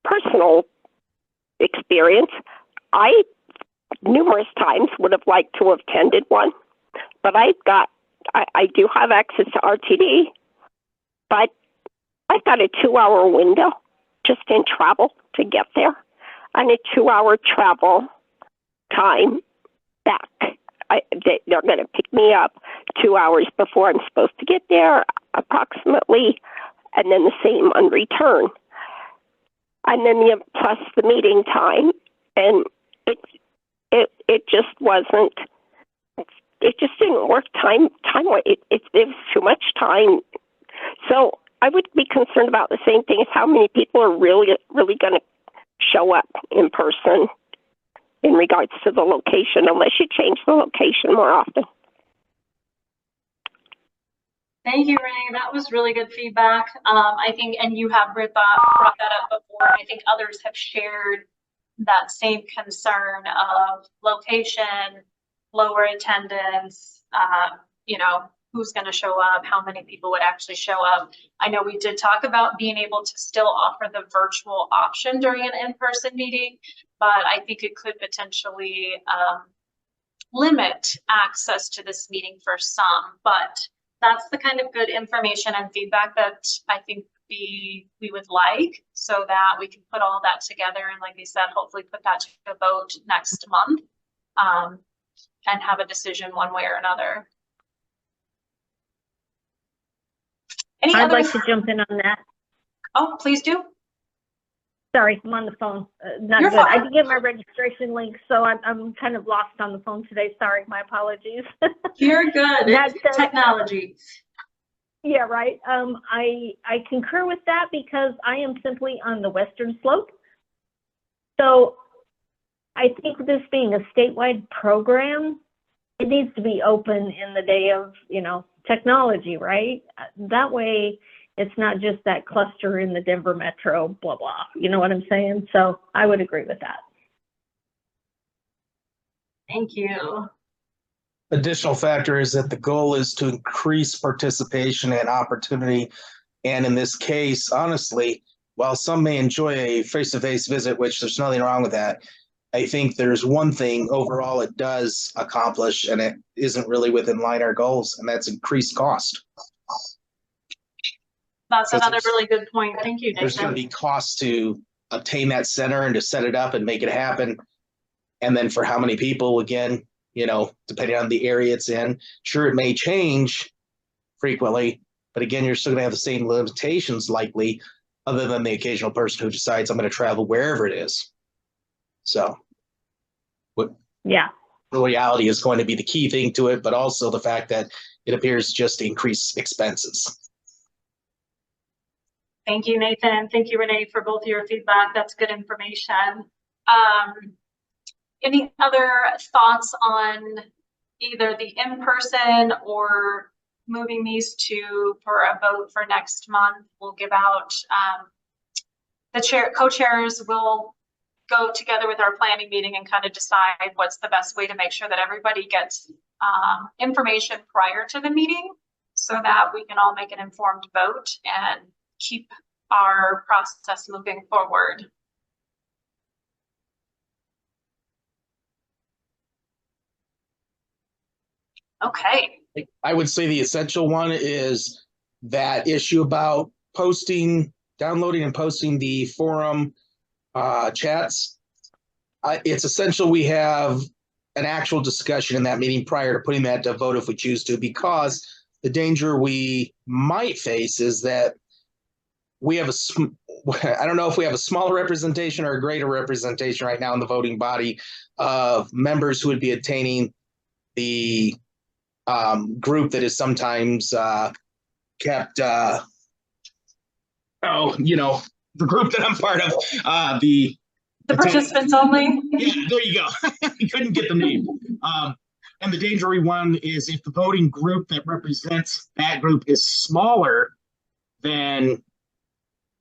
personal experience, I numerous times would have liked to have attended one, but I do have access to RTD, but I've got a 2-hour window just in travel to get there, and a 2-hour travel time back. They're going to pick me up 2 hours before I'm supposed to get there, approximately, and then the same on return. And then plus the meeting time, and it just wasn't. It just didn't work time. It was too much time. So I would be concerned about the same thing as how many people are really going to show up in person in regards to the location, unless you change the location more often. Thank you, Renee. That was really good feedback. I think, and you have brought that up before. I think others have shared that same concern of location, lower attendance, you know, who's going to show up, how many people would actually show up. I know we did talk about being able to still offer the virtual option during an in-person meeting, but I think it could potentially limit access to this meeting for some. But that's the kind of good information and feedback that I think we would like, so that we can put all that together and, like I said, hopefully put that to a vote next month, and have a decision one way or another. I'd like to jump in on that. Oh, please do. Sorry, I'm on the phone. Not You're good. I fine. didn't get my registration link, so I'm kind of lost on the phone today. Sorry, my apologies. You're good. That It's technology. Yeah, right. I concur with that because I am simply on the western slope. So I think this being a statewide program, it needs to be open in the day of, you know, technology, right? That way it's not just that cluster in the Denver metro, blah, blah. You know what I'm saying? So I would agree with that. Thank you. Additional factor is that the goal is to increase participation and opportunity. And in this case, honestly, while some may enjoy a face-to-face visit, which there's nothing wrong with that, I think there's one thing overall it does accomplish, and it isn't really within line our goals, and that's increased cost. That's Because another really good point. Thank you, There's going to Nathan. be costs to obtain that center and to set it up and make it happen. And then for how many people, again, you know, depending on the area it's in, sure, it may change frequently, but again, you're still going to have the same limitations likely, other than the occasional person who decides I'm going to travel wherever it is. So Yeah. the reality is going to be the key thing to it, but also the fact that it appears just to increase expenses. Thank you, Nathan. Thank you, Renee, for both of your feedback. That's good information. Any other thoughts on either the in-person or moving these to for a vote for next month? We'll give out the co-chairs will go together with our planning meeting and kind of decide what's the best way to make sure that everybody gets information prior to the meeting, so that we can all make an informed vote and keep our process moving forward. Okay. I would say the essential one is that issue about downloading and posting the forum chats. It's essential we have an actual discussion in that meeting prior to putting that to vote if we choose to, because the danger we might face is that we have I don't know if we have a smaller representation or a greater representation right now in the voting body of members who would be attaining the group that is sometimes kept, you know, the group that I'm part of, the participants only. Yeah, there you go. I couldn't get the name. And the danger one is if the voting group that represents that group is smaller than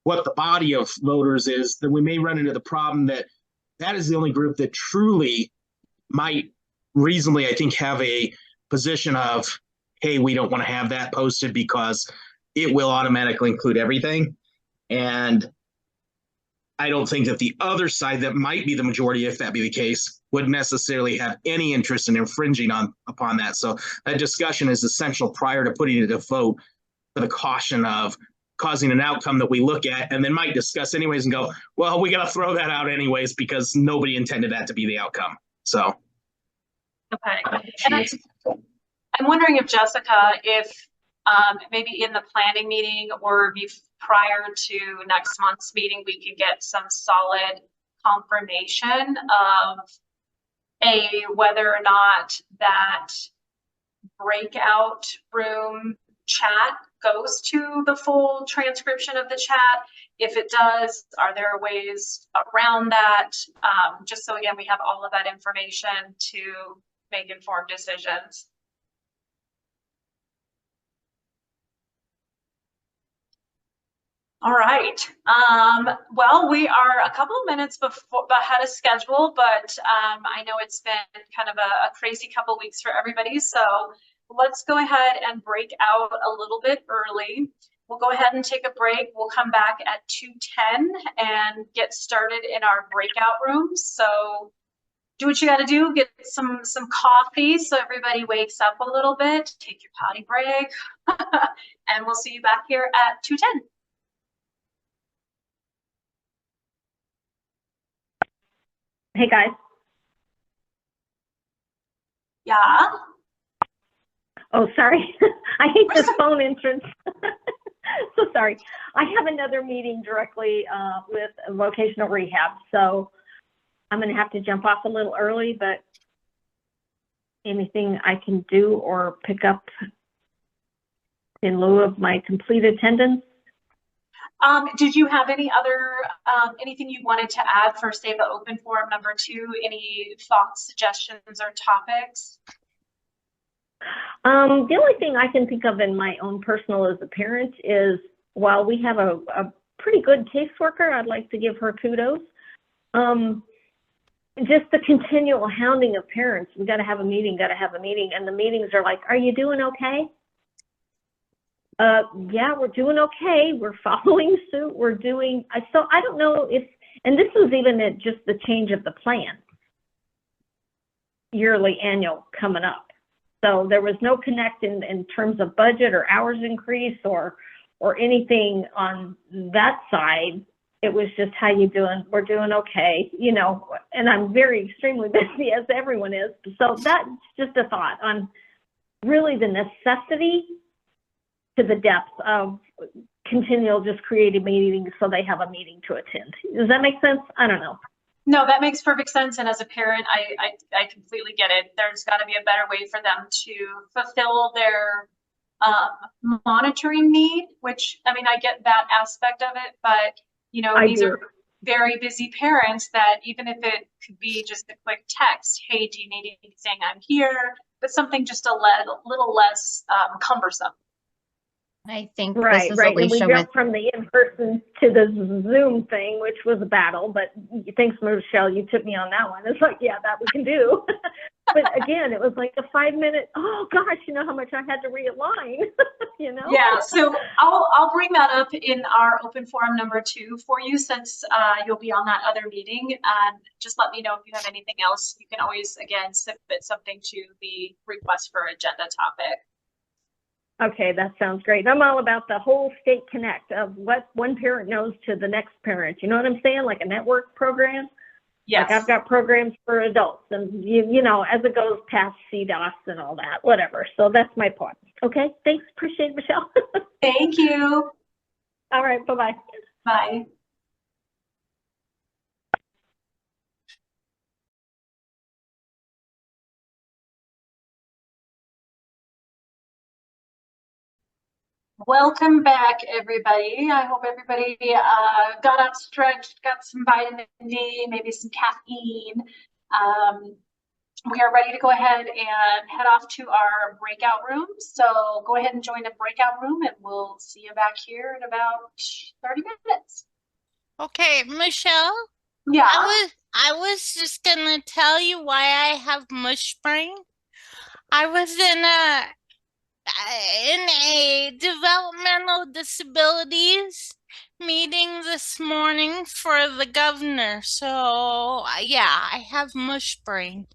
what the body of voters is, then we may run into the problem that that is the only group that truly might reasonably, I think, have a position of, hey, we don't want to have that posted because it will automatically include everything. And I don't think that the other side, that might be the majority, if that be the case, would necessarily have any interest in infringing upon that. So that discussion is essential prior to putting it to vote, for the caution of causing an outcome that we look at and then might discuss anyways and go, well, we got to throw that out anyways because nobody intended that to be the outcome. So. Okay. And I'm wondering if Jessica, if maybe in the planning meeting or prior to next month's meeting, we could get some solid confirmation of whether or not that breakout room chat goes to the full transcription of the chat. If it does, are there ways around that? Just so again, we have all of that information to make informed decisions. All right. Well, we are a couple of minutes ahead of schedule, but I know it's been kind of a crazy couple of weeks for everybody. So let's go ahead and break out a little bit early. We'll go ahead and take a break. We'll come back at 2:10 and get started in our breakout rooms. So do what you got to do. Get some coffee so everybody wakes up a little bit. Take your potty break, and we'll see you back here at 2:10. Hey guys. Yeah. Oh, sorry. I hate this phone entrance. So sorry. I have another meeting directly with vocational rehab, so I'm going to have to jump off a little early, but anything I can do or pick up in lieu of my complete attendance? Did you have any other, anything you wanted to add for, say, the open forum number 2? Any thoughts, suggestions, or topics? The only thing I can think of in my own personal as a parent is, while we have a pretty good caseworker, I'd like to give her kudos. Just the continual hounding of parents. We got to have a meeting, and the meetings are like, are you doing okay? Yeah, we're doing okay. We're following suit. We're doing, so I don't know if, and this was even at just the change of the plan, yearly, annual coming up. So there was no connect in terms of budget or hours increase or anything on that side. It was just, how you doing? We're doing okay, you know, and I'm very extremely busy, as everyone is. So that's just a thought on really the necessity to the depth of continual just creating meetings so they have a meeting to attend. Does that make sense? I don't know. No, that makes perfect sense. And as a parent, I completely get it. There's got to be a better way for them to fulfill their monitoring need, which, I mean, I get that aspect of it, but, you know, these are very busy parents that even if it could be just a quick text, hey, do you need anything? I'm here, but something just a little less cumbersome. I think Right. And we jumped from the in-person to the Zoom thing, which was a battle, but thanks, Michelle, you took me on that one. It's like, yeah, that we can do. But again, it was like a 5-minute, oh gosh, you know how much I had to realign, you know? Yeah, so I'll bring that up in our open forum number 2 for you, since you'll be on that other meeting. Just let me know if you have anything else. You can always, again, submit something to the request for agenda topic. Okay, that sounds great. I'm all about the whole state connect of what one parent knows to the next parent. You know what I'm saying? Like a network program. Yes. Like I've got programs for adults, and you know, as it goes past CDASS and all that, whatever. So that's my point. Okay, thanks. Appreciate it, Michelle. Thank you. All right, bye-bye. Bye. Welcome back, everybody. I hope everybody got up, stretched, got some vitamin D, maybe some caffeine. We are ready to go ahead and head off to our breakout room. So go ahead and join the breakout room, and we'll see you back here in about 30 minutes. Okay, Michelle? Yeah. I was just gonna tell you why I have mush brain. I was in a developmental disabilities meeting this morning for the governor. So yeah, I have mush brain.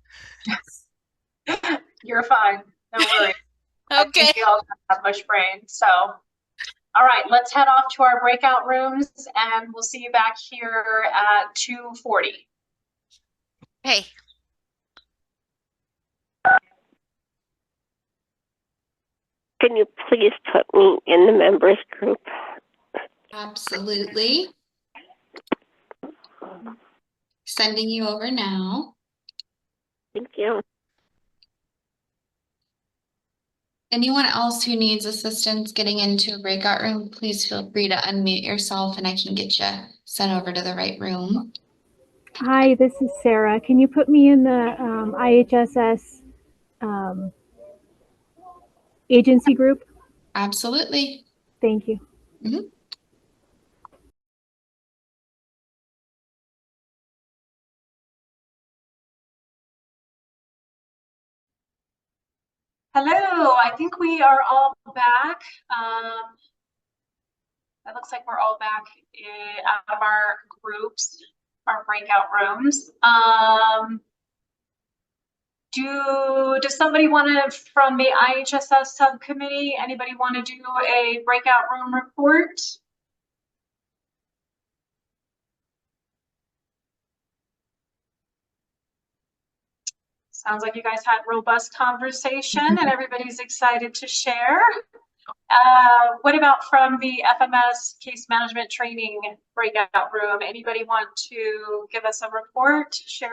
You're fine. No worries. Okay. I think we all have mush brain. So, all right, let's head off to our breakout rooms, and we'll see you back here at 2:40. Hey. Can you please put me in the members group? Absolutely. Sending you over now. Thank you. Anyone else who needs assistance getting into a breakout room, please feel free to unmute yourself and I can get you sent over to the right room. Hi, this is Sarah. Can you put me in the IHSS agency group? Absolutely. Thank you. Mm-hmm. Hello, I think we are all back. It looks like we're all back out of our groups, our breakout rooms. Does somebody want to, from the IHSS subcommittee, anybody want to do a breakout room report? Sounds like you guys had robust conversation and everybody's excited to share. What about from the FMS case management training breakout room? Anybody want to give us a report, share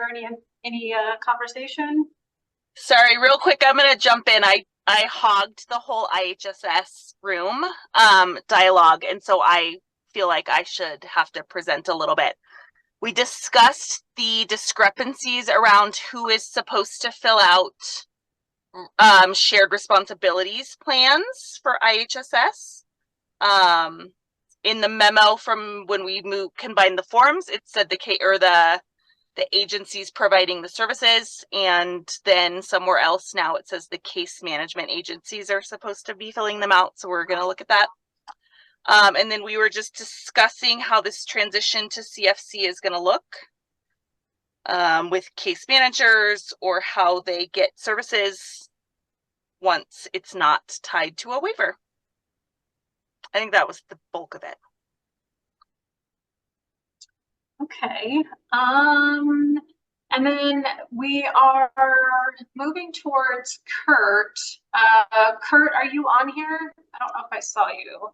any conversation? Sorry, real quick, I'm gonna jump in. I hogged the whole IHSS room dialogue, and so I feel like I should have to present a little bit. We discussed the discrepancies around who is supposed to fill out shared responsibilities plans for IHSS. In the memo from when we combined the forms, it said the agencies providing the services, and then somewhere else now it says the case management agencies are supposed to be filling them out. So we're going to look at that. And then we were just discussing how this transition to CFC is going to look with case managers, or how they get services once it's not tied to a waiver. I think that was the bulk of it. Okay. And then we are moving towards Kurt. Kurt, are you on here? I don't know if I saw you.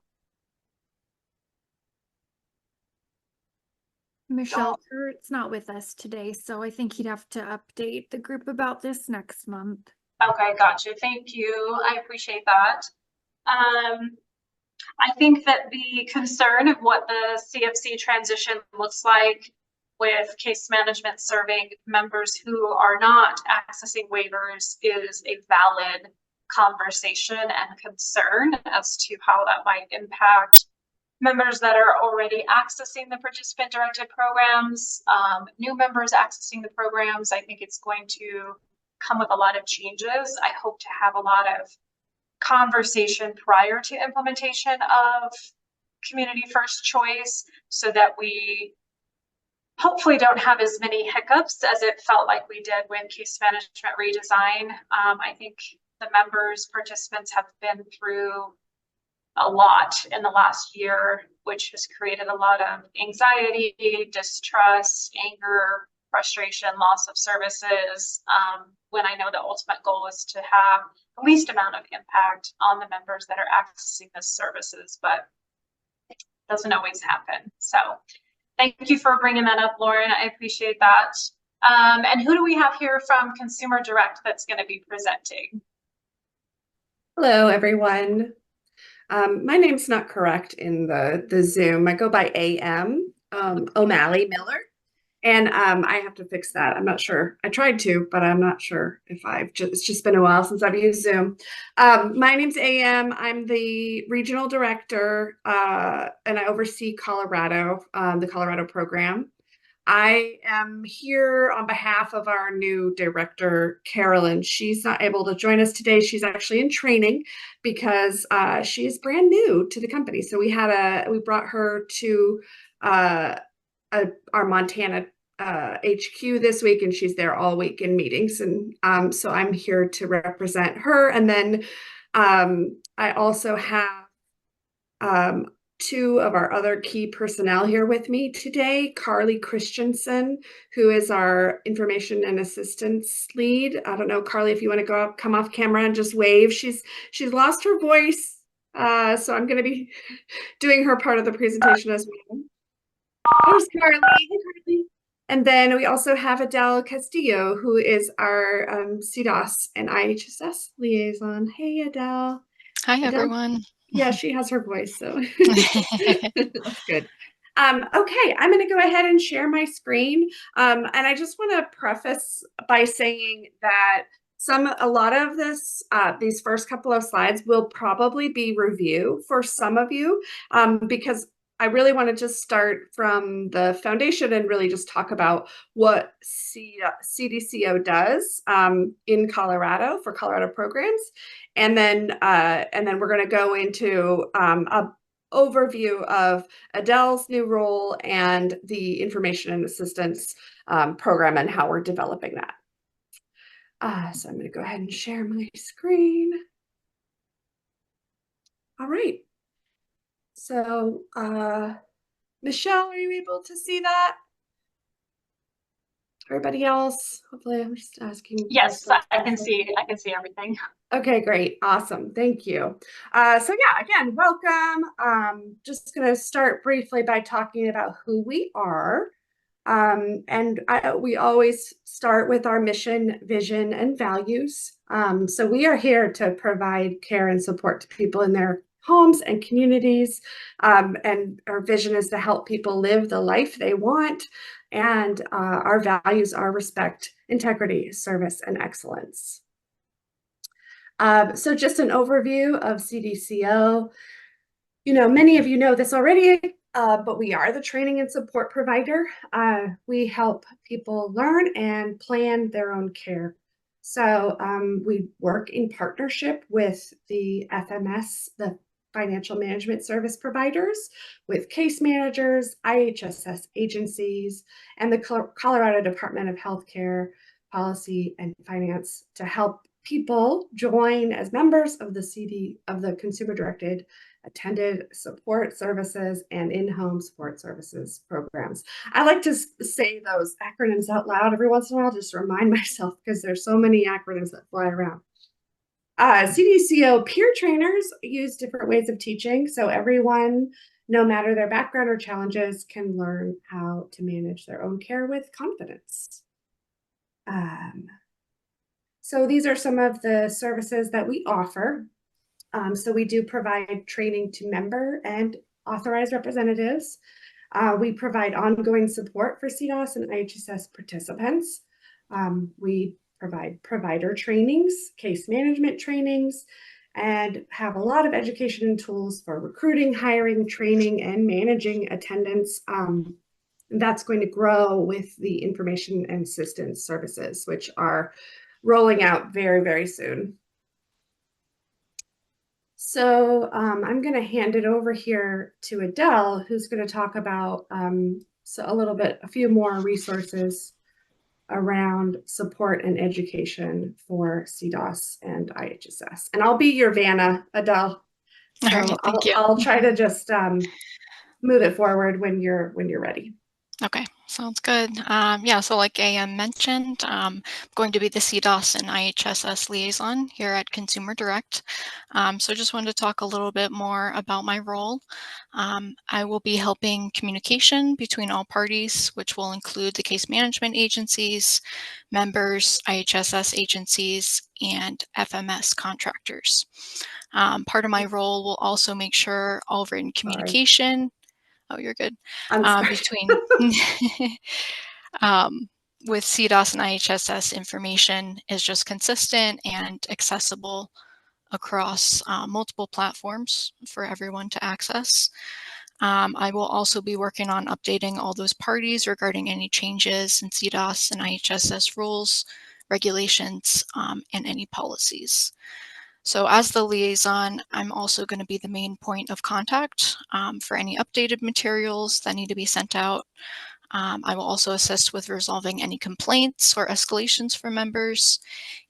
Michelle Kurt's not with us today, so I think he'd have to update the group about this next month. Okay, gotcha. Thank you. I appreciate that. I think that the concern of what the CFC transition looks like with case management serving members who are not accessing waivers is a valid conversation and concern as to how that might impact members that are already accessing the participant-directed programs, new members accessing the programs. I think it's going to come with a lot of changes. I hope to have a lot of conversation prior to implementation of community first choice, so that we hopefully don't have as many hiccups as it felt like we did with case management redesign. I think the members, participants have been through a lot in the last year, which has created a lot of anxiety, distrust, anger, frustration, loss of services, when I know the ultimate goal is to have the least amount of impact on the members that are accessing the services, but it doesn't always happen. So thank you for bringing that up, Lauren. I appreciate that. And who do we have here from Consumer Direct that's going to be presenting? Hello, everyone. My name's not correct in the Zoom. I go by AM, O'Malley Miller, and I have to fix that. I'm not sure. I tried to, but I'm not sure if it's just been a while since I've used Zoom. My name's AM. I'm the regional director, and I oversee Colorado, the Colorado program. I am here on behalf of our new director, Carolyn. She's not able to join us today. She's actually in training because she is brand new to the company. So we brought her to our Montana HQ this week, and she's there all week in meetings. And so I'm here to represent her. And then I also have two of our other key personnel here with me today. Carly Christensen, who is our information and assistance lead. I don't know, Carly, if you want to come off camera and just wave. She's lost her voice, so I'm going to be doing her part of the presentation as well. There's Carly. Hey, Carly. And then we also have Adele Castillo, who is our CDASS and IHSS liaison. Hey, Adele. Hi, everyone. Yeah, she has her voice, so that's good. Okay, I'm going to go ahead and share my screen. And I just want to preface by saying that a lot of these first couple of slides will probably be review for some of you, because I really want to just start from the foundation and really just talk about what CDCO does in Colorado for Colorado programs. And then we're going to go into a overview of Adele's new role and the information and assistance program and how we're developing that. So I'm going to go ahead and share my screen. All right. So Michelle, are you able to see that? Everybody else? Hopefully I'm just asking. Yes, I can see everything. Okay, great. Awesome. Thank you. So yeah, again, welcome. Just going to start briefly by talking about who we are. We always start with our mission, vision, and values. So we are here to provide care and support to people in their homes and communities. And our vision is to help people live the life they want. And our values are respect, integrity, service, and excellence. So just an overview of CDCO. You know, many of you know this already, but we are the training and support provider. We help people learn and plan their own care. So we work in partnership with the FMS, the financial management service providers, with case managers, IHSS agencies, and the Colorado Department of Healthcare, Policy, and Finance to help people join as members of the consumer-directed attended support services and in-home support services programs. I like to say those acronyms out loud every once in a while, just to remind myself, because there's so many acronyms that fly around. CDCO peer trainers use different ways of teaching, so everyone, no matter their background or challenges, can learn how to manage their own care with confidence. So these are some of the services that we offer. So we do provide training to member and authorized representatives. We provide ongoing support for CDASS and IHSS participants. We provide provider trainings, case management trainings, and have a lot of education and tools for recruiting, hiring, training, and managing attendance. That's going to grow with the information and assistance services, which are rolling out very, very soon. So I'm going to hand it over here to Adele, who's going to talk about a few more resources around support and education for CDASS and IHSS. And I'll be your Vanna, Adele. So All right, thank you. I'll try to just move it forward when you're ready. Okay, sounds good. Yeah, so like AM mentioned, I'm going to be the CDASS and IHSS liaison here at Consumer Direct. So I just wanted to talk a little bit more about my role. I will be helping communication between all parties, which will include the case management agencies, members, IHSS agencies, and FMS contractors. Part of my role will also make sure all written communication. Oh, you're good. Between with CDASS and IHSS information is just consistent and accessible across multiple platforms for everyone to access. I will also be working on updating all those parties regarding any changes in CDASS and IHSS rules, regulations, and any policies. So as the liaison, I'm also going to be the main point of contact for any updated materials that need to be sent out. I will also assist with resolving any complaints or escalations for members,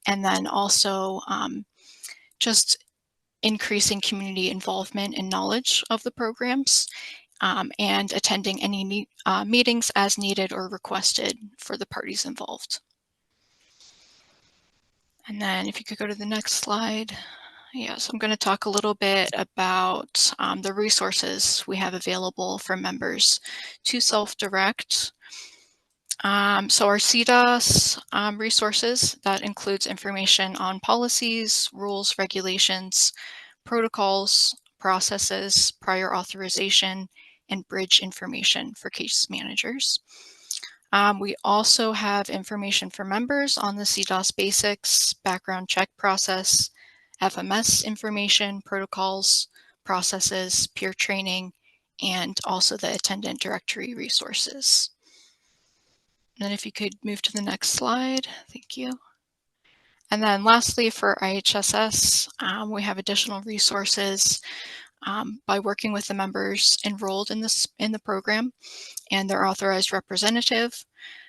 and then also just increasing community involvement and knowledge of the programs, and attending any meetings as needed or requested for the parties involved. And then if you could go to the next slide. Yes, I'm going to talk a little bit about the resources we have available for members to self-direct. So our CDASS resources, that includes information on policies, rules, regulations, protocols, processes, prior authorization, and bridge information for case managers. We also have information for members on the CDASS basics, background check process, FMS information, protocols, processes, peer training, and also the attendant directory resources. And then if you could move to the next slide, thank you. And then lastly, for IHSS, we have additional resources by working with the members enrolled in the program and their authorized representative.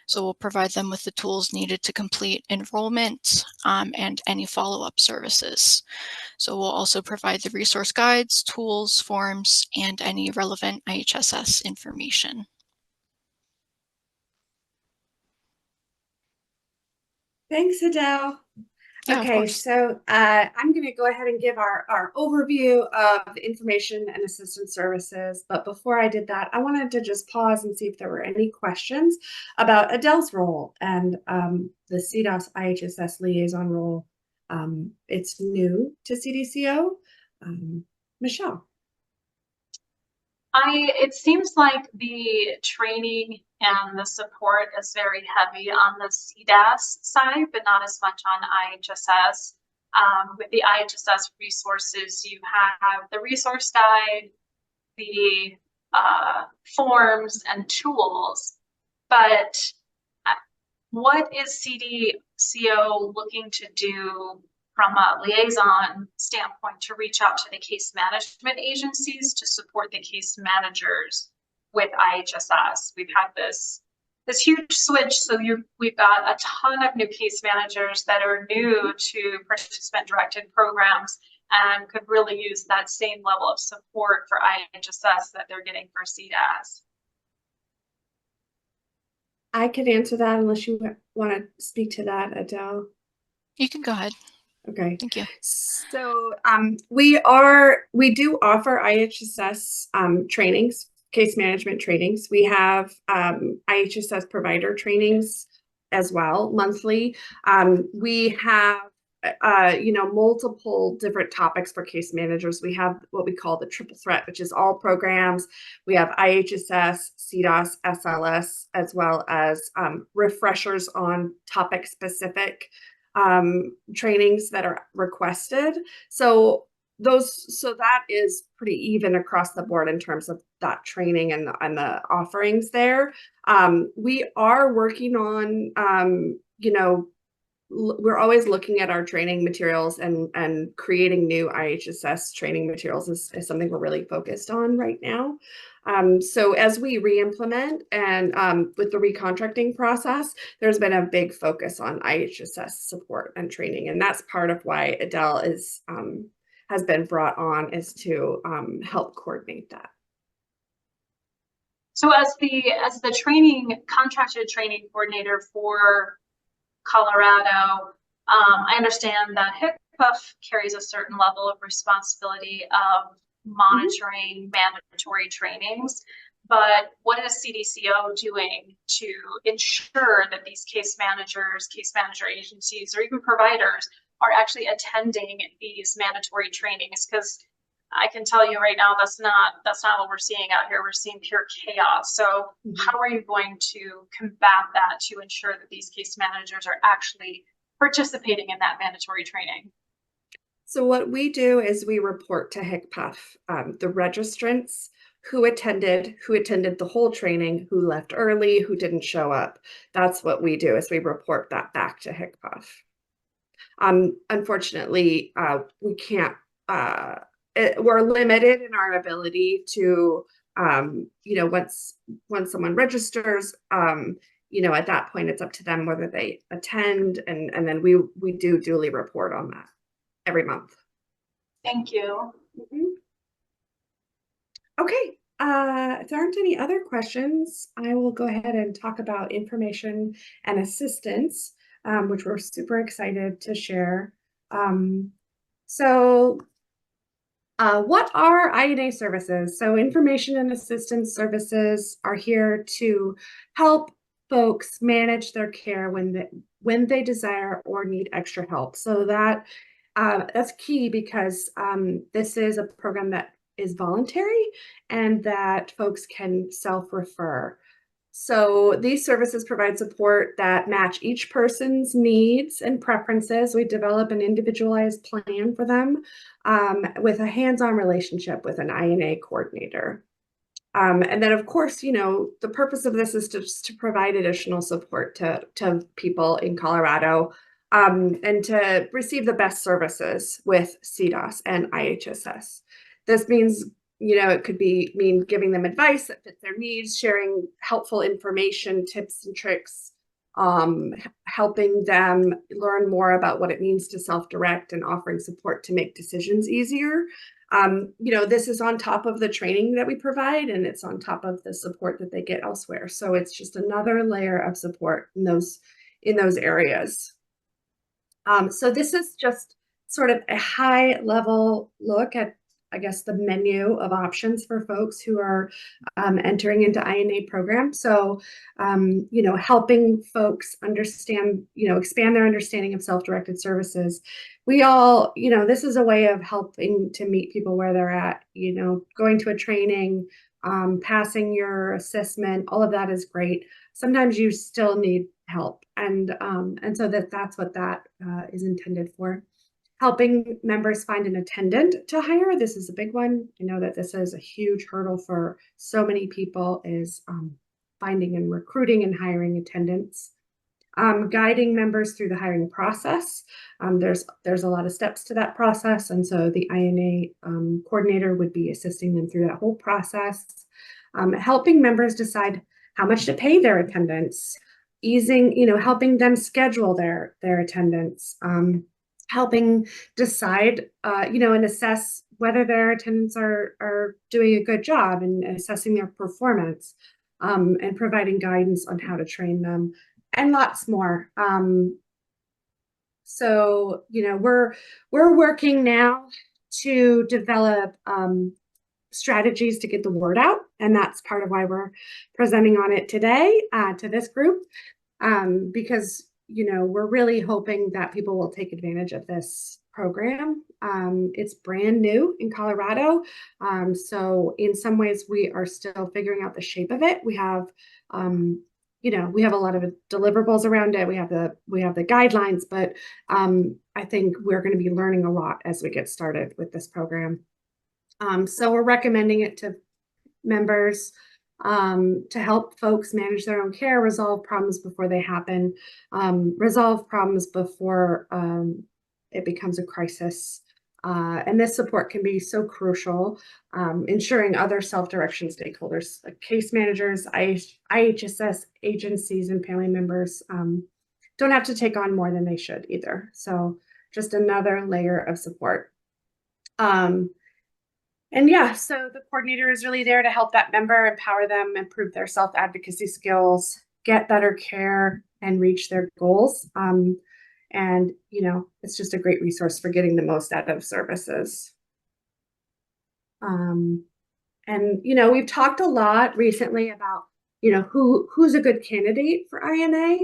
So we'll provide them with the tools needed to complete enrollment and any follow-up services. So we'll also provide the resource guides, tools, forms, and any relevant IHSS information. Thanks, Adele. Yeah, of Okay, course. so I'm going to go ahead and give our overview of the information and assistance services. But before I did that, I wanted to just pause and see if there were any questions about Adele's role and the CDASS IHSS liaison role. It's new to CDCO. Michelle. It seems like the training and the support is very heavy on the CDASS side, but not as much on IHSS. With the IHSS resources, you have the resource guide, the forms and tools, but what is CDCO looking to do from a liaison standpoint to reach out to the case management agencies to support the case managers with IHSS? We've had this huge switch, so we've got a ton of new case managers that are new to participant-directed programs and could really use that same level of support for IHSS that they're getting for CDASS. I could answer that unless you want to speak to that, Adele. You can go ahead. Okay. Thank you. So we do offer IHSS trainings, case management trainings. We have IHSS provider trainings as well, monthly. We have multiple different topics for case managers. We have what we call the triple threat, which is all programs. We have IHSS, CDASS, SLS, as well as refreshers on topic specific trainings that are requested. So that is pretty even across the board in terms of that training and the offerings there. We are working on, we're always looking at our training materials and creating new IHSS training materials is something we're really focused on right now. So as we re-implement and with the recontracting process, there's been a big focus on IHSS support and training. And that's part of why Adele has been brought on, is to help coordinate that. So as the contracted training coordinator for Colorado, I understand that HICPUF carries a certain level of responsibility of monitoring mandatory trainings, but what is CDCO doing to ensure that these case managers, case manager agencies, or even providers are actually attending these mandatory trainings? Because I can tell you right now, that's not what we're seeing out here. We're seeing pure chaos. So how are you going to combat that to ensure that these case managers are actually participating in that mandatory training? So what we do is we report to HICPUF the registrants who attended the whole training, who left early, who didn't show up. That's what we do, is we report that back to HICPUF. Unfortunately, we can't. We're limited in our ability to, once someone registers, at that point it's up to them whether they attend, and then we do duly report on that every month. Thank you. Okay, if there aren't any other questions, I will go ahead and talk about information and assistance, which we're super excited to share. What are INA services? So information and assistance services are here to help folks manage their care when they desire or need extra help. So that's key, because this is a program that is voluntary and that folks can self-refer. So these services provide support that match each person's needs and preferences. We develop an individualized plan for them with a hands-on relationship with an INA coordinator. And then, of course, the purpose of this is just to provide additional support to people in Colorado, and to receive the best services with CDASS and IHSS. This means, it could mean giving them advice that fits their needs, sharing helpful information, tips and tricks, helping them learn more about what it means to self-direct, and offering support to make decisions easier. This is on top of the training that we provide, and it's on top of the support that they get elsewhere. So it's just another layer of support in those areas. So this is just sort of a high level look at, I guess, the menu of options for folks who are entering into INA programs. So, helping folks understand, expand their understanding of self-directed services. We all, this is a way of helping to meet people where they're at, going to a training, passing your assessment, all of that is great. Sometimes you still need help. And so that's what that is intended for. Helping members find an attendant to hire. This is a big one. I know that this is a huge hurdle for so many people, is finding and recruiting and hiring attendants. Guiding members through the hiring process. There's a lot of steps to that process, and so the INA coordinator would be assisting them through that whole process. Helping members decide how much to pay their attendants, helping them schedule their attendance, helping decide, and assess whether their attendants are doing a good job, and assessing their performance, and providing guidance on how to train them, and lots more. So, we're working now to develop strategies to get the word out, and that's part of why we're presenting on it today to this group, because we're really hoping that people will take advantage of this program. It's brand new in Colorado, so in some ways we are still figuring out the shape of it. We have we have a lot of deliverables around it. We have the guidelines, but I think we're going to be learning a lot as we get started with this program. So we're recommending it to members to help folks manage their own care, resolve problems before they happen, resolve problems before it becomes a crisis. And this support can be so crucial, ensuring other self-direction stakeholders, like case managers, IHSS agencies, and family members don't have to take on more than they should either. So just another layer of support. And yeah, so the coordinator is really there to help that member, empower them, improve their self-advocacy skills, get better care, and reach their goals. And, it's just a great resource for getting the most out of services. And, we've talked a lot recently about, who's a good candidate for INA.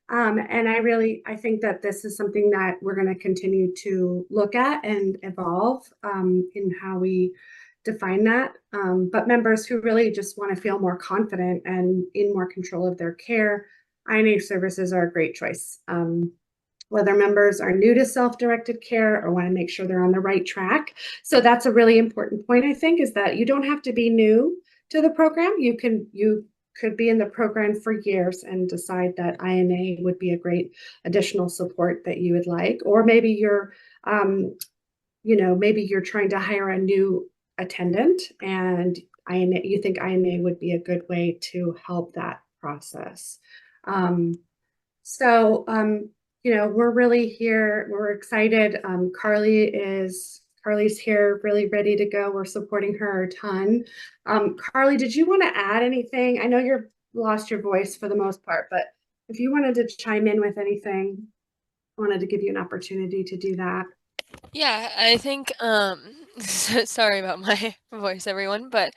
And I think that this is something that we're going to continue to look at and evolve in how we define that. But members who really just want to feel more confident and in more control of their care, INA services are a great choice. Whether members are new to self-directed care or want to make sure they're on the right track. So that's a really important point, I think, is that you don't have to be new to the program. You could be in the program for years and decide that INA would be a great additional support that you would like. Or maybe you're, maybe you're trying to hire a new attendant, and you think INA would be a good way to help that process. We're really here. We're excited. Carly's here, really ready to go. We're supporting her a ton. Carly, did you want to add anything? I know you've lost your voice for the most part, but if you wanted to chime in with anything, I wanted to give you an opportunity to do that. Yeah, I think, sorry about my voice, everyone, but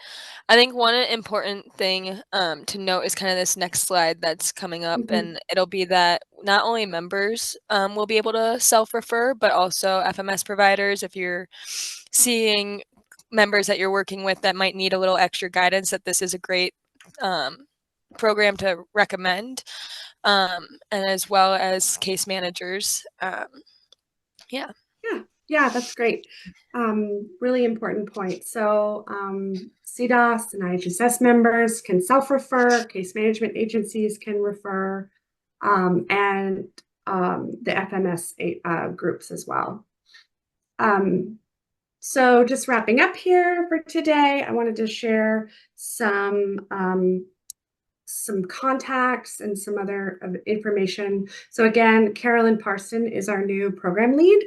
I think one important thing to note is kind of this next slide that's coming up, and it'll be that not only members will be able to self-refer, but also FMS providers. If you're seeing members that you're working with that might need a little extra guidance, that this is a great program to recommend, and as well as case managers. Yeah. Yeah, that's great. Really important point. So CDASS and IHSS members can self-refer, case management agencies can refer, and the FMS groups as well. So just wrapping up here for today, I wanted to share some contacts and some other information. So again, Carolyn Parson is our new program lead.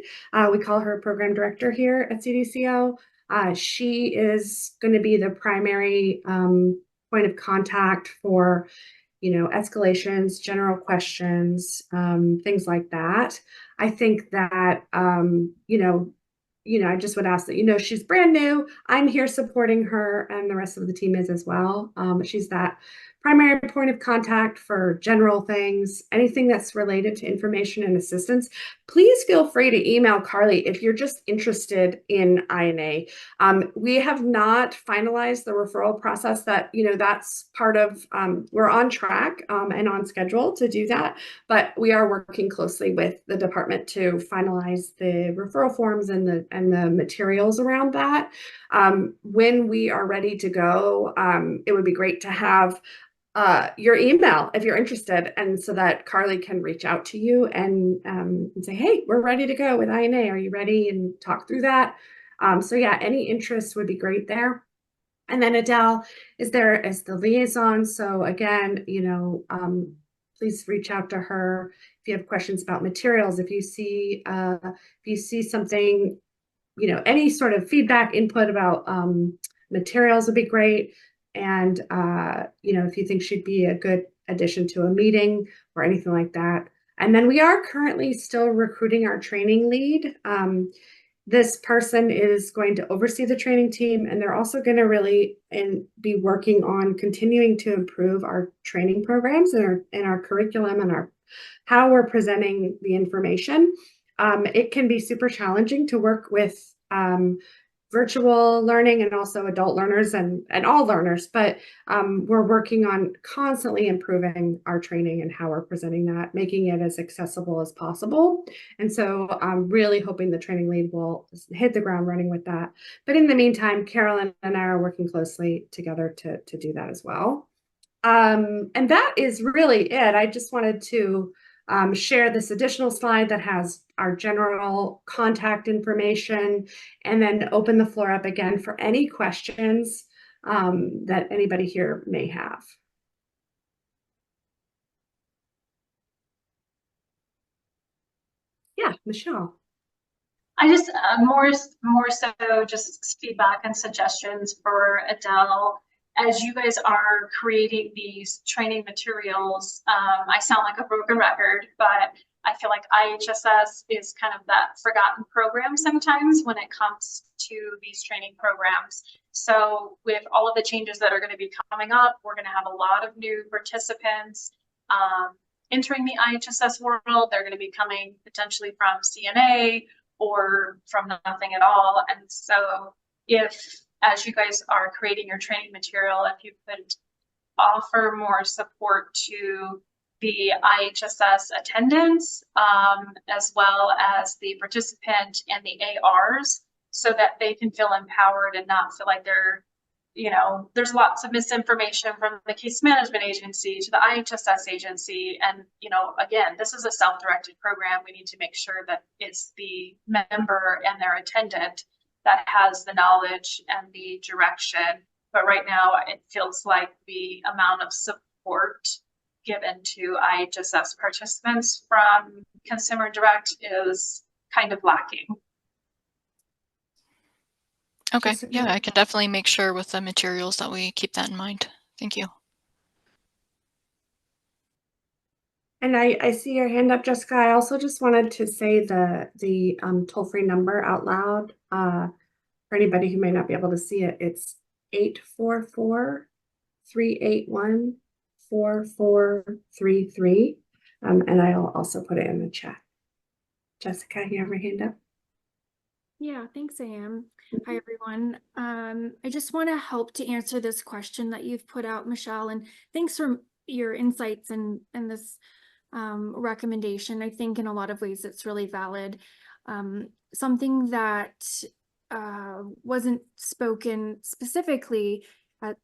We call her program director here at CDCO. She is going to be the primary point of contact for, escalations, general questions, things like that. I think that, I just would ask that, she's brand new. I'm here supporting her, and the rest of the team is as well. She's that primary point of contact for general things, anything that's related to information and assistance. Please feel free to email Carly if you're just interested in INA. We have not finalized the referral process. That's part of, we're on track and on schedule to do that, but we are working closely with the department to finalize the referral forms and the materials around that. When we are ready to go, it would be great to have your email if you're interested, and so that Carly can reach out to you and say, hey, we're ready to go with INA. Are you ready? And talk through that. So yeah, any interest would be great there. And then Adele is there as the liaison. So again, please reach out to her if you have questions about materials. If you see something, any sort of feedback, input about materials would be great. And, if you think she'd be a good addition to a meeting or anything like that. And then we are currently still recruiting our training lead. This person is going to oversee the training team, and they're also going to really be working on continuing to improve our training programs and our curriculum and how we're presenting the information. It can be super challenging to work with virtual learning and also adult learners and all learners, but we're working on constantly improving our training and how we're presenting that, making it as accessible as possible. And so I'm really hoping the training lead will hit the ground running with that. But in the meantime, Carolyn and I are working closely together to do that as well. And that is really it. I just wanted to share this additional slide that has our general contact information, and then open the floor up again for any questions that anybody here may have. Yeah, Michelle. I just more so just feedback and suggestions for Adele. As you guys are creating these training materials, I sound like a broken record, but I feel like IHSS is kind of that forgotten program sometimes when it comes to these training programs. So with all of the changes that are going to be coming up, we're going to have a lot of new participants entering the IHSS world. They're going to be coming potentially from CNA or from nothing at all. And so if, as you guys are creating your training material, if you could offer more support to the IHSS attendants, as well as the participant and the ARs, so that they can feel empowered and not feel like they're, there's lots of misinformation from the case management agency to the IHSS agency. And, again, this is a self-directed program. We need to make sure that it's the member and their attendant that has the knowledge and the direction. But right now it feels like the amount of support given to IHSS participants from Consumer Direct is kind of lacking. Okay, yeah, I can definitely make sure with the materials that we keep that in mind. Thank you. And I see your hand up, Jessica. I also just wanted to say the toll-free number out loud for anybody who may not be able to see it. It's 844-381-4433. And I'll also put it in the chat. Jessica, you have your hand up? Yeah, thanks, Sam. Hi, everyone. I just want to help to answer this question that you've put out, Michelle, and thanks for your insights and this recommendation. I think in a lot of ways it's really valid. Something that wasn't spoken specifically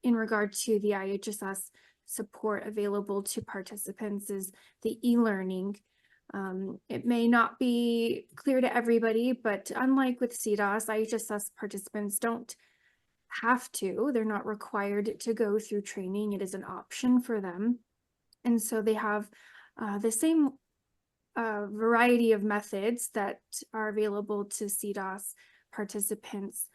in regard to the IHSS support available to participants is the e-learning. It may not be clear to everybody, but unlike with CDASS, IHSS participants don't have to. They're not required to go through training. It is an option for them. And so they have the same variety of methods that are available to CDASS participants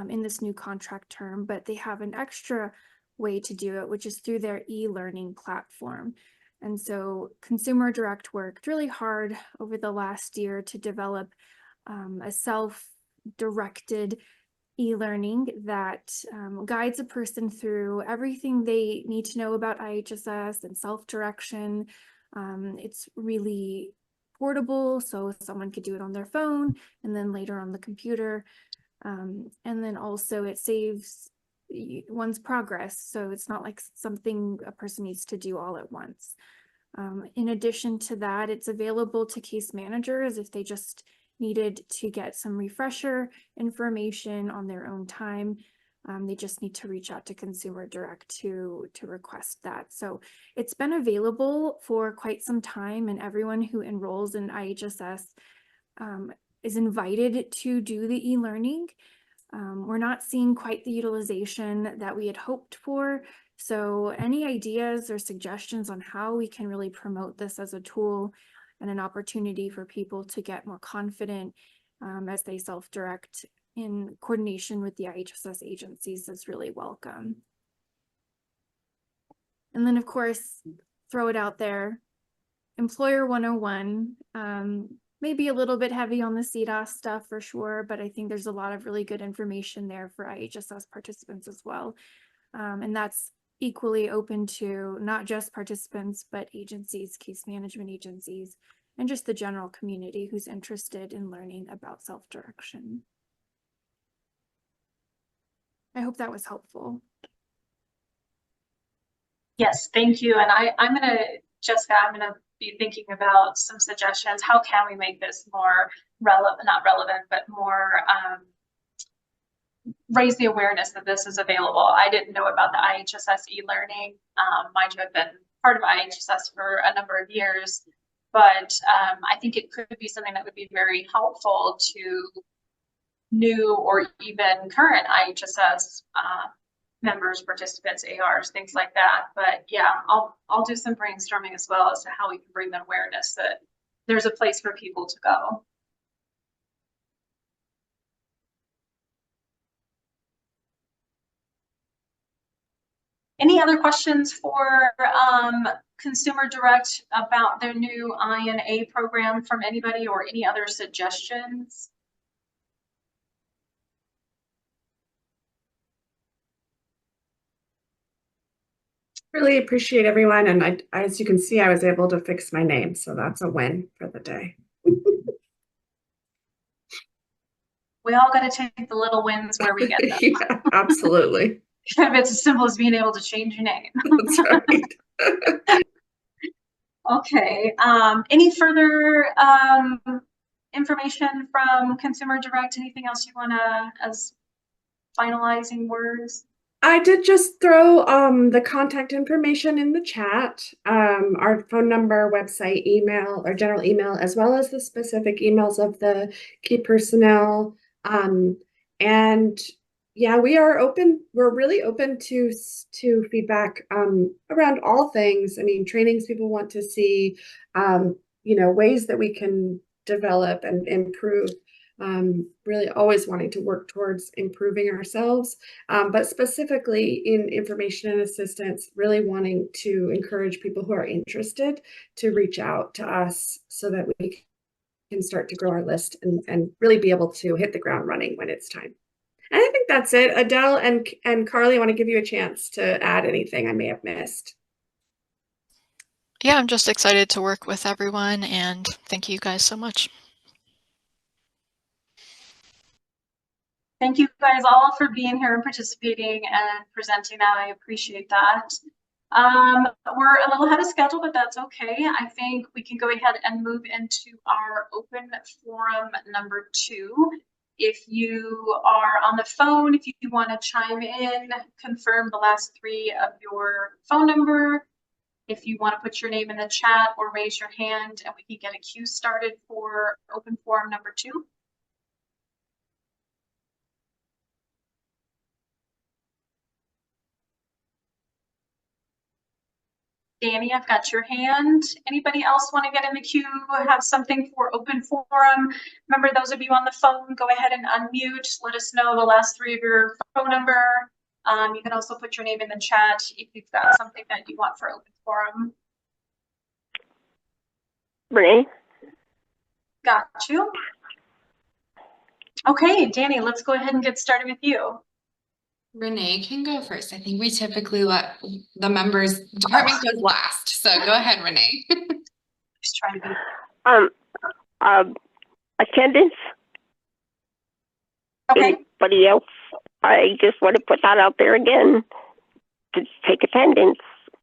in this new contract term, but they have an extra way to do it, which is through their e-learning platform. And so Consumer Direct worked really hard over the last year to develop a self-directed e-learning that guides a person through everything they need to know about IHSS and self-direction. It's really portable, so someone could do it on their phone and then later on the computer. And then also it saves one's progress, so it's not like something a person needs to do all at once. In addition to that, it's available to case managers if they just needed to get some refresher information on their own time. They just need to reach out to Consumer Direct to request that. So it's been available for quite some time, and everyone who enrolls in IHSS is invited to do the e-learning. We're not seeing quite the utilization that we had hoped for. So any ideas or suggestions on how we can really promote this as a tool and an opportunity for people to get more confident as they self-direct in coordination with the IHSS agencies is really welcome. And then of course, throw it out there, Employer 101, maybe a little bit heavy on the CDASS stuff for sure, but I think there's a lot of really good information there for IHSS participants as well. And that's equally open to not just participants, but agencies, case management agencies, and just the general community who's interested in learning about self-direction. I hope that was helpful. Yes, thank you. And I'm gonna be thinking about some suggestions. How can we make this more not relevant, but more raise the awareness that this is available. I didn't know about the IHSS e-learning. Mind you, I've been part of IHSS for a number of years, but I think it could be something that would be very helpful to new or even current IHSS members, participants, ARs, things like that. But yeah, I'll do some brainstorming as well as to how we can bring the awareness that there's a place for people to go. Any other questions for Consumer Direct about their new INA program from anybody, or any other suggestions? Really appreciate everyone. And as you can see, I was able to fix my name. So that's a win for the day. We all got to take the little wins where we get them. Yeah, absolutely. If it's as simple as being able to change your name. That's right. Okay. Any further information from Consumer Direct? Anything else you want to, as finalizing words? I did just throw the contact information in the chat, our phone number, website, email, or general email, as well as the specific emails of the key personnel. And yeah, we are open. We're really open to feedback around all things. I mean, trainings people want to see, you know, ways that we can develop and improve. Really always wanting to work towards improving ourselves, but specifically in information and assistance, really wanting to encourage people who are interested to reach out to us so that we can start to grow our list and really be able to hit the ground running when it's time. And I think that's it. Adele and Carly, I want to give you a chance to add anything I may have missed. Yeah, I'm just excited to work with everyone, and thank you guys so much. Thank you guys all for being here and participating and presenting that. I appreciate that. We're a little ahead of schedule, but that's okay. I think we can go ahead and move into our open forum number 2. If you are on the phone, if you want to chime in, confirm the last 3 of your phone number. If you want to put your name in the chat or raise your hand, and we can get a queue started for open forum number 2. Danny, I've got your hand. Anybody else want to get in the queue, have something for open forum? Remember, those of you on the phone, go ahead and unmute. Let us know the last 3 of your phone number. You can also put your name in the chat if you've got something that you want for open forum. Renee? Got you. Okay, Danny, let's go ahead and get started with you. Renee can go first. I think we typically let the members, department goes last. So go ahead, Renee. Just trying to be. Attendance? Okay. Anybody else? I just want to put that out there again, to take attendance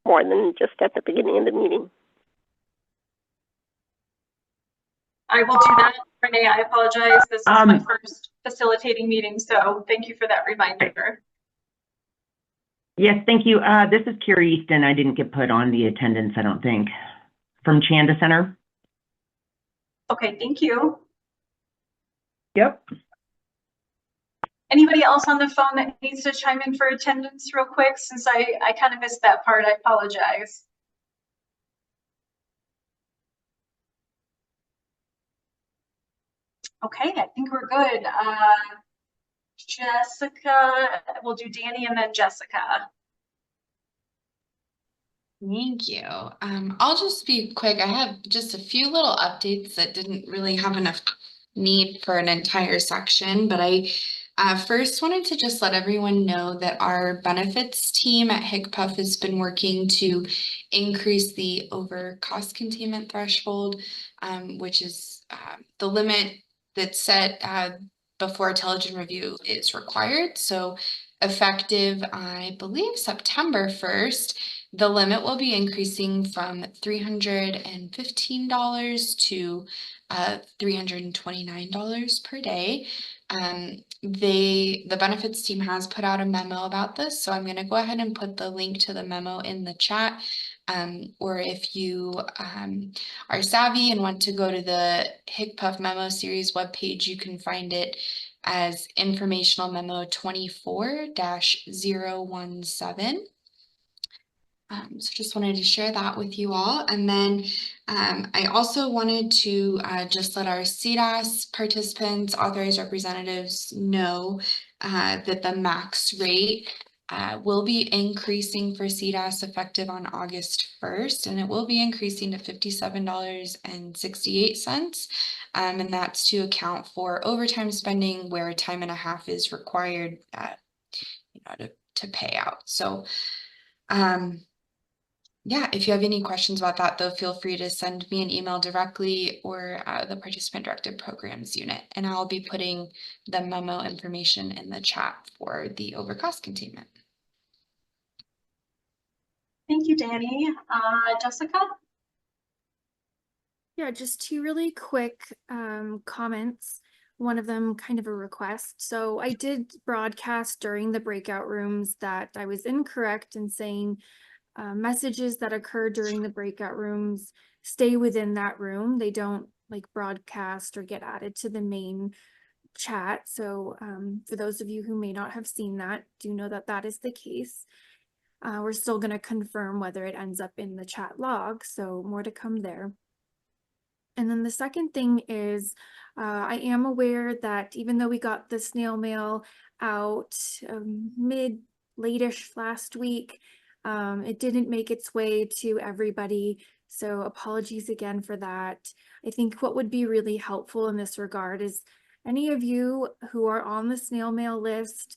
more than just at the beginning of the meeting. I will do that. Renee, I apologize. This is my first facilitating meeting, so thank you for that reminder. Yes, thank you. This is Carrie Easton. I didn't get put on the attendance, I don't think, from Chanda Center. Okay, thank you. Yep. Anybody else on the phone that needs to chime in for attendance real quick, since I kind of missed that part, I apologize. Okay, I think we're good. Jessica, we'll do Danny and then Jessica. Thank you. I'll just be quick. I have just a few little updates that didn't really have enough need for an entire section, but I first wanted to just let everyone know that our benefits team at HICPUF has been working to increase the over cost containment threshold, which is the limit that's set before a telegen review is required. So effective, I believe, September 1st, the limit will be increasing from $315 to $329 per day. The benefits team has put out a memo about this, so I'm going to go ahead and put the link to the memo in the chat. Or if you are savvy and want to go to the HICPUF memo series webpage, you can find it as informational memo 24-017. So just wanted to share that with you all. And then I also wanted to just let our CDASS participants, authorized representatives know that the max rate will be increasing for CDASS effective on August 1st, and it will be increasing to $57.68. And that's to account for overtime spending where time and a half is required to pay out. So yeah, if you have any questions about that, though, feel free to send me an email directly or the Participant Directed Programs unit, and I'll be putting the memo information in the chat for the overcost containment. Thank you, Danny. Jessica? Yeah, just 2 really quick comments. One of them kind of a request. So I did broadcast during the breakout rooms that I was incorrect in saying messages that occur during the breakout rooms stay within that room. They don't like broadcast or get added to the main chat. So for those of you who may not have seen that, do know that that is the case. We're still going to confirm whether it ends up in the chat log, so more to come there. And then the second thing is I am aware that even though we got the snail mail out late-ish last week, it didn't make its way to everybody, so apologies again for that. I think what would be really helpful in this regard is any of you who are on the snail mail list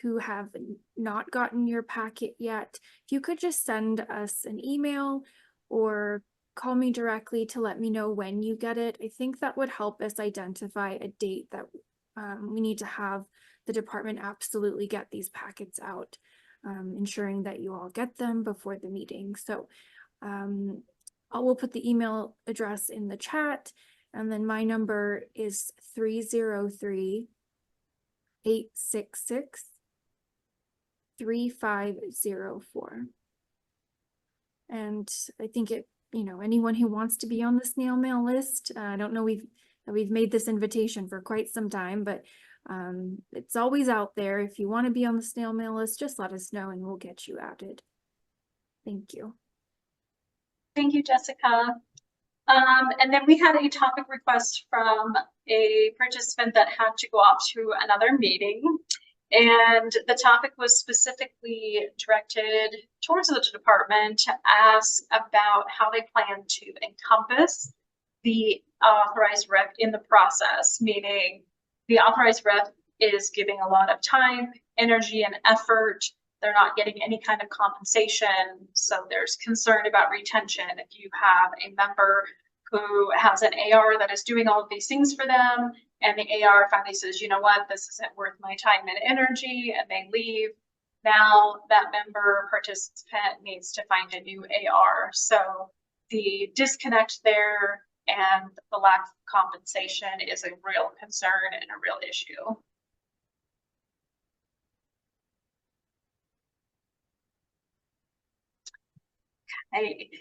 who have not gotten your packet yet, if you could just send us an email or call me directly to let me know when you get it. I think that would help us identify a date that we need to have the department absolutely get these packets out. ensuring that you all get them before the meeting. So I will put the email address in the chat, and then my number is 303-866-3504. And I think anyone who wants to be on the snail mail list, I don't know, we've made this invitation for quite some time, but it's always out there. If you want to be on the snail mail list, just let us know and we'll get you added. Thank you. Thank you, Jessica. And then we had a topic request from a participant that had to go off to another meeting. And the topic was specifically directed towards the department to ask about how they plan to encompass the authorized rep in the process, meaning the authorized rep is giving a lot of time, energy, and effort. They're not getting any kind of compensation. So there's concern about retention. If you have a member who has an AR that is doing all of these things for them, and the AR finally says, you know what, this isn't worth my time and energy, and they leave, now that member participant needs to find a new AR. So the disconnect there and the lack of compensation is a real concern and a real issue.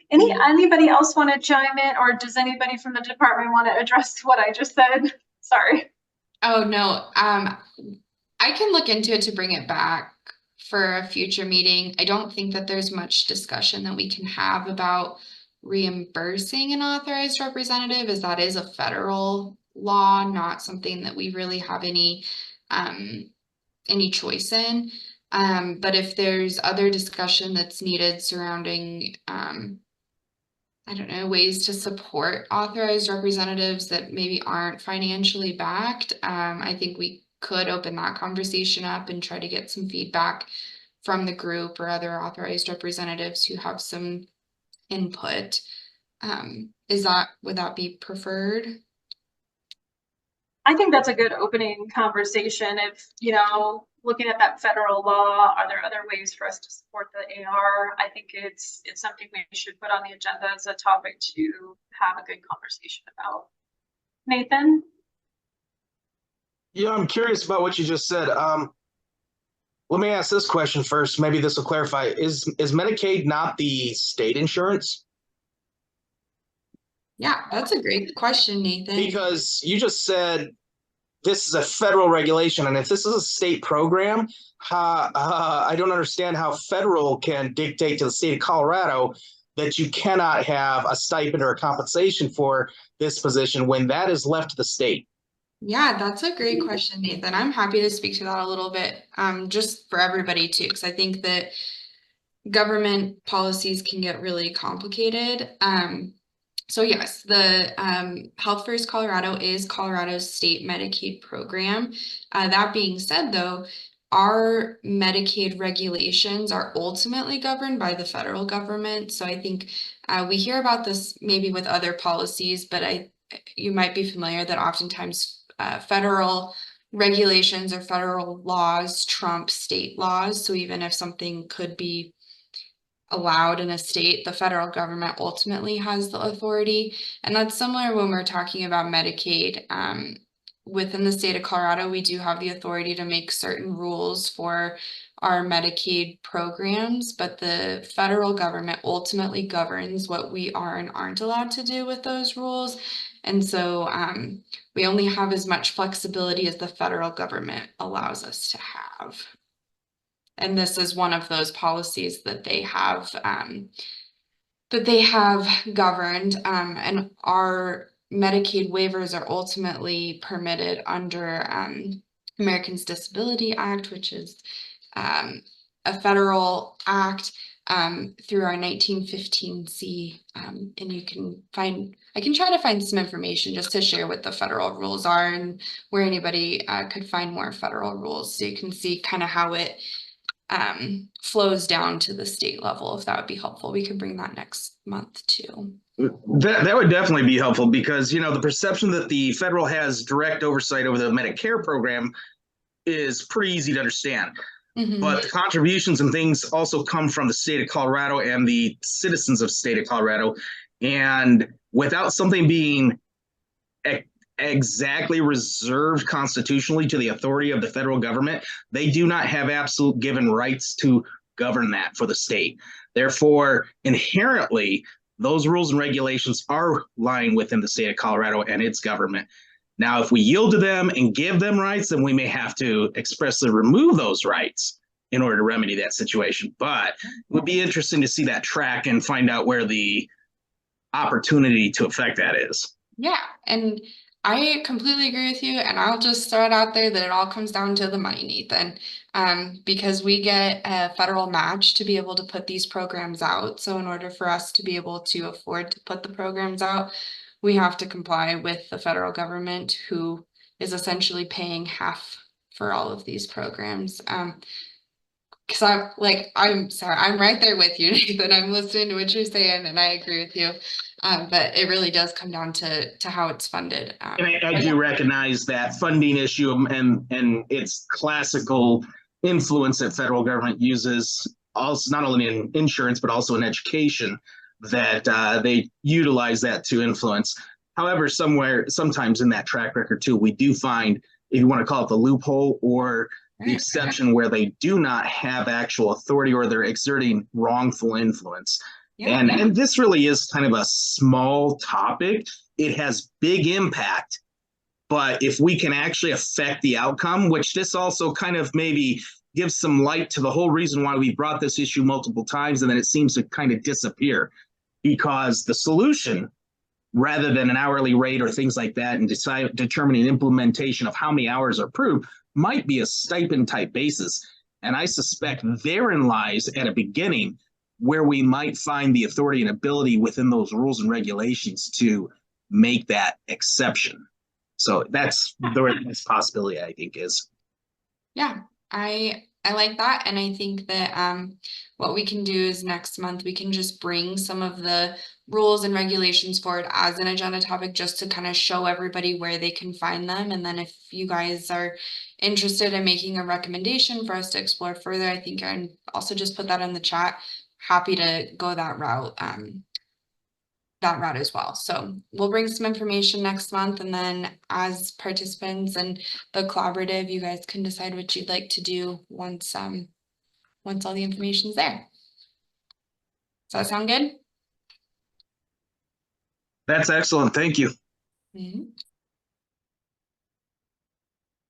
Anybody else want to chime in, or does anybody from the department want to address what I just said? Sorry. Oh, no. I can look into it to bring it back for a future meeting. I don't think that there's much discussion that we can have about reimbursing an authorized representative, as that is a federal law, not something that we really have any choice in. But if there's other discussion that's needed surrounding, I don't know, ways to support authorized representatives that maybe aren't financially backed, I think we could open that conversation up and try to get some feedback from the group or other authorized representatives who have some input. Would that be preferred? I think that's a good opening conversation. If, looking at that federal law, are there other ways for us to support the AR? I think it's something we should put on the agenda as a topic to have a good conversation about. Nathan? Yeah, I'm curious about what you just said. Let me ask this question first. Maybe this will clarify. Is Medicaid not the state insurance? Yeah, that's a great question, Nathan. Because you just said this is a federal regulation, and if this is a state program, I don't understand how federal can dictate to the state of Colorado that you cannot have a stipend or a compensation for this position when that is left to the state. Yeah, that's a great question, Nathan. I'm happy to speak to that a little bit, just for everybody too, because I think that government policies can get really complicated. So yes, the Health First Colorado is Colorado's state Medicaid program. That being said, though, our Medicaid regulations are ultimately governed by the federal government. So I think we hear about this maybe with other policies, but you might be familiar that oftentimes federal regulations or federal laws trump state laws. So even if something could be allowed in a state, the federal government ultimately has the authority. And that's similar when we're talking about Medicaid. Within the state of Colorado, we do have the authority to make certain rules for our Medicaid programs, but the federal government ultimately governs what we are and aren't allowed to do with those rules. And so we only have as much flexibility as the federal government allows us to have. And this is one of those policies that they have governed, and our Medicaid waivers are ultimately permitted under Americans Disability Act, which is a federal act through our 1915C, and I can try to find some information just to share what the federal rules are and where anybody could find more federal rules, so you can see kind of how it flows down to the state level. If that would be helpful, we could bring that next month too. That would definitely be helpful, because the perception that the federal has direct oversight over the Medicare program is pretty easy to understand. But the contributions and things also come from the state of Colorado and the citizens of the state of Colorado. And without something being exactly reserved constitutionally to the authority of the federal government, they do not have absolute given rights to govern that for the state. Therefore, inherently, those rules and regulations are lying within the state of Colorado and its government. Now, if we yield to them and give them rights, then we may have to expressly remove those rights in order to remedy that situation. But it would be interesting to see that track and find out where the opportunity to affect that is. Yeah, and I completely agree with you, and I'll just throw it out there that it all comes down to the money, Nathan. Because we get a federal match to be able to put these programs out. So in order for us to be able to afford to put the programs out, we have to comply with the federal government, who is essentially paying half for all of these programs. Because I'm sorry, I'm right there with you, Nathan. I'm listening to what you're saying, and I agree with you. But it really does come down to how it's funded. And I do recognize that funding issue and its classical influence that federal government uses, also not only in insurance but also in education, that they utilize that to influence. However, sometimes in that track record too, we do find, if you want to call it the loophole or the exception, where they do not have actual authority or they're exerting wrongful influence. And this really is kind of a small topic. It has big impact, but if we can actually affect the outcome, which this also kind of maybe gives some light to the whole reason why we brought this issue multiple times, and then it seems to kind of disappear, because the solution, rather than an hourly rate or things like that, and determining implementation of how many hours are approved, might be a stipend type basis. And I suspect therein lies at a beginning where we might find the authority and ability within those rules and regulations to make that exception. So that's the next possibility, I think, is. Yeah, I like that. And I think that what we can do is next month, we can just bring some of the rules and regulations forward as an agenda topic, just to kind of show everybody where they can find them. And then if you guys are interested in making a recommendation for us to explore further, I think I can also just put that in the chat. Happy to go that route as well. So we'll bring some information next month, and then as participants and the collaborative, you guys can decide what you'd like to do once all the information's there. Does that sound good? That's excellent. Thank you. Mm-hmm.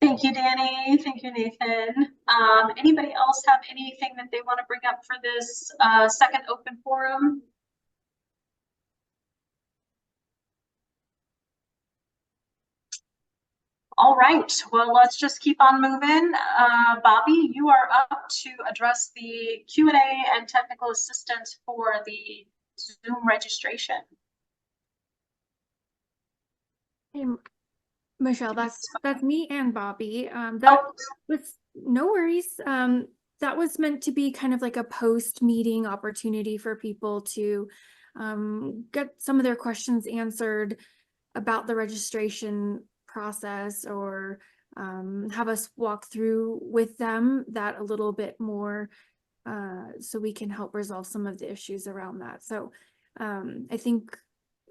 Thank you, Danny. Thank you, Nathan. Anybody else have anything that they want to bring up for this second open forum? All right, well, let's just keep on moving. Bobby, you are up to address the Q&A and technical assistance for the Zoom registration. Hey, Michelle, that's me and Bobby. That was no worries. That was meant to be kind of like a post-meeting opportunity for people to get some of their questions answered about the registration process, or have us walk through with them that a little bit more, so we can help resolve some of the issues around that. So I think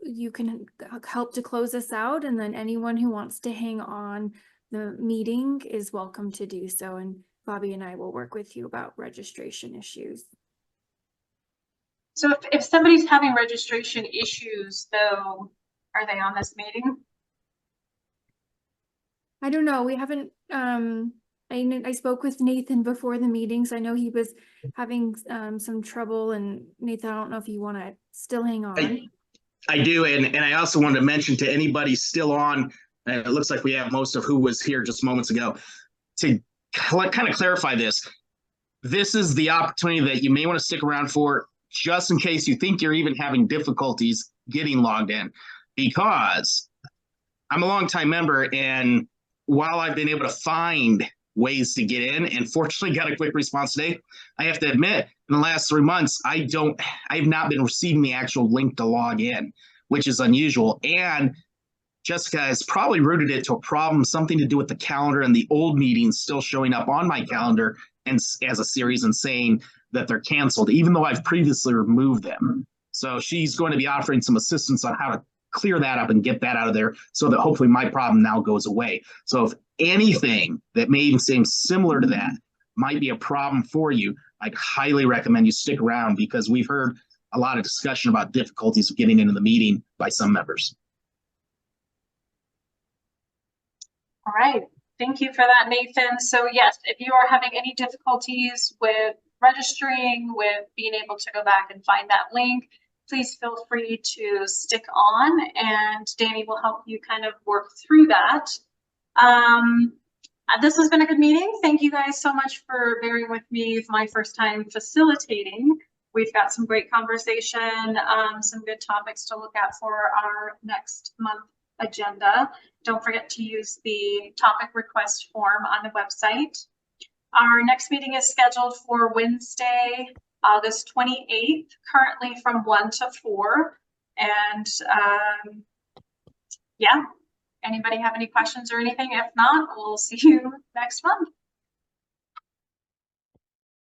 you can help to close us out, and then anyone who wants to hang on the meeting is welcome to do so, and Bobby and I will work with you about registration issues. So if somebody's having registration issues, though, are they on this meeting? I don't know. We haven't, I spoke with Nathan before the meeting, so I know he was having some trouble. And Nathan, I don't know if you want to still hang on. I do, and I also wanted to mention to anybody still on, and it looks like we have most of who was here just moments ago, to kind of clarify this. This is the opportunity that you may want to stick around for, just in case you think you're even having difficulties getting logged in, because I'm a longtime member, and while I've been able to find ways to get in, and fortunately got a quick response today, I have to admit, in the last 3 months, I've not been receiving the actual link to log in, which is unusual. And Jessica has probably rooted it to a problem, something to do with the calendar and the old meetings still showing up on my calendar and as a series and saying that they're canceled, even though I've previously removed them. So she's going to be offering some assistance on how to clear that up and get that out of there so that hopefully my problem now goes away. So if anything that may seem similar to that might be a problem for you, I'd highly recommend you stick around, because we've heard a lot of discussion about difficulties of getting into the meeting by some members. All right. Thank you for that, Nathan. So yes, if you are having any difficulties with registering, with being able to go back and find that link, please feel free to stick on, and Danny will help you kind of work through that. This has been a good meeting. Thank you guys so much for bearing with me. It's my first time facilitating. We've got some great conversation, some good topics to look at for our next month agenda. Don't forget to use the topic request form on the website. Our next meeting is scheduled for Wednesday, August 28th, currently from 1 to 4. And yeah, anybody have any questions or anything? If not, we'll see you next month.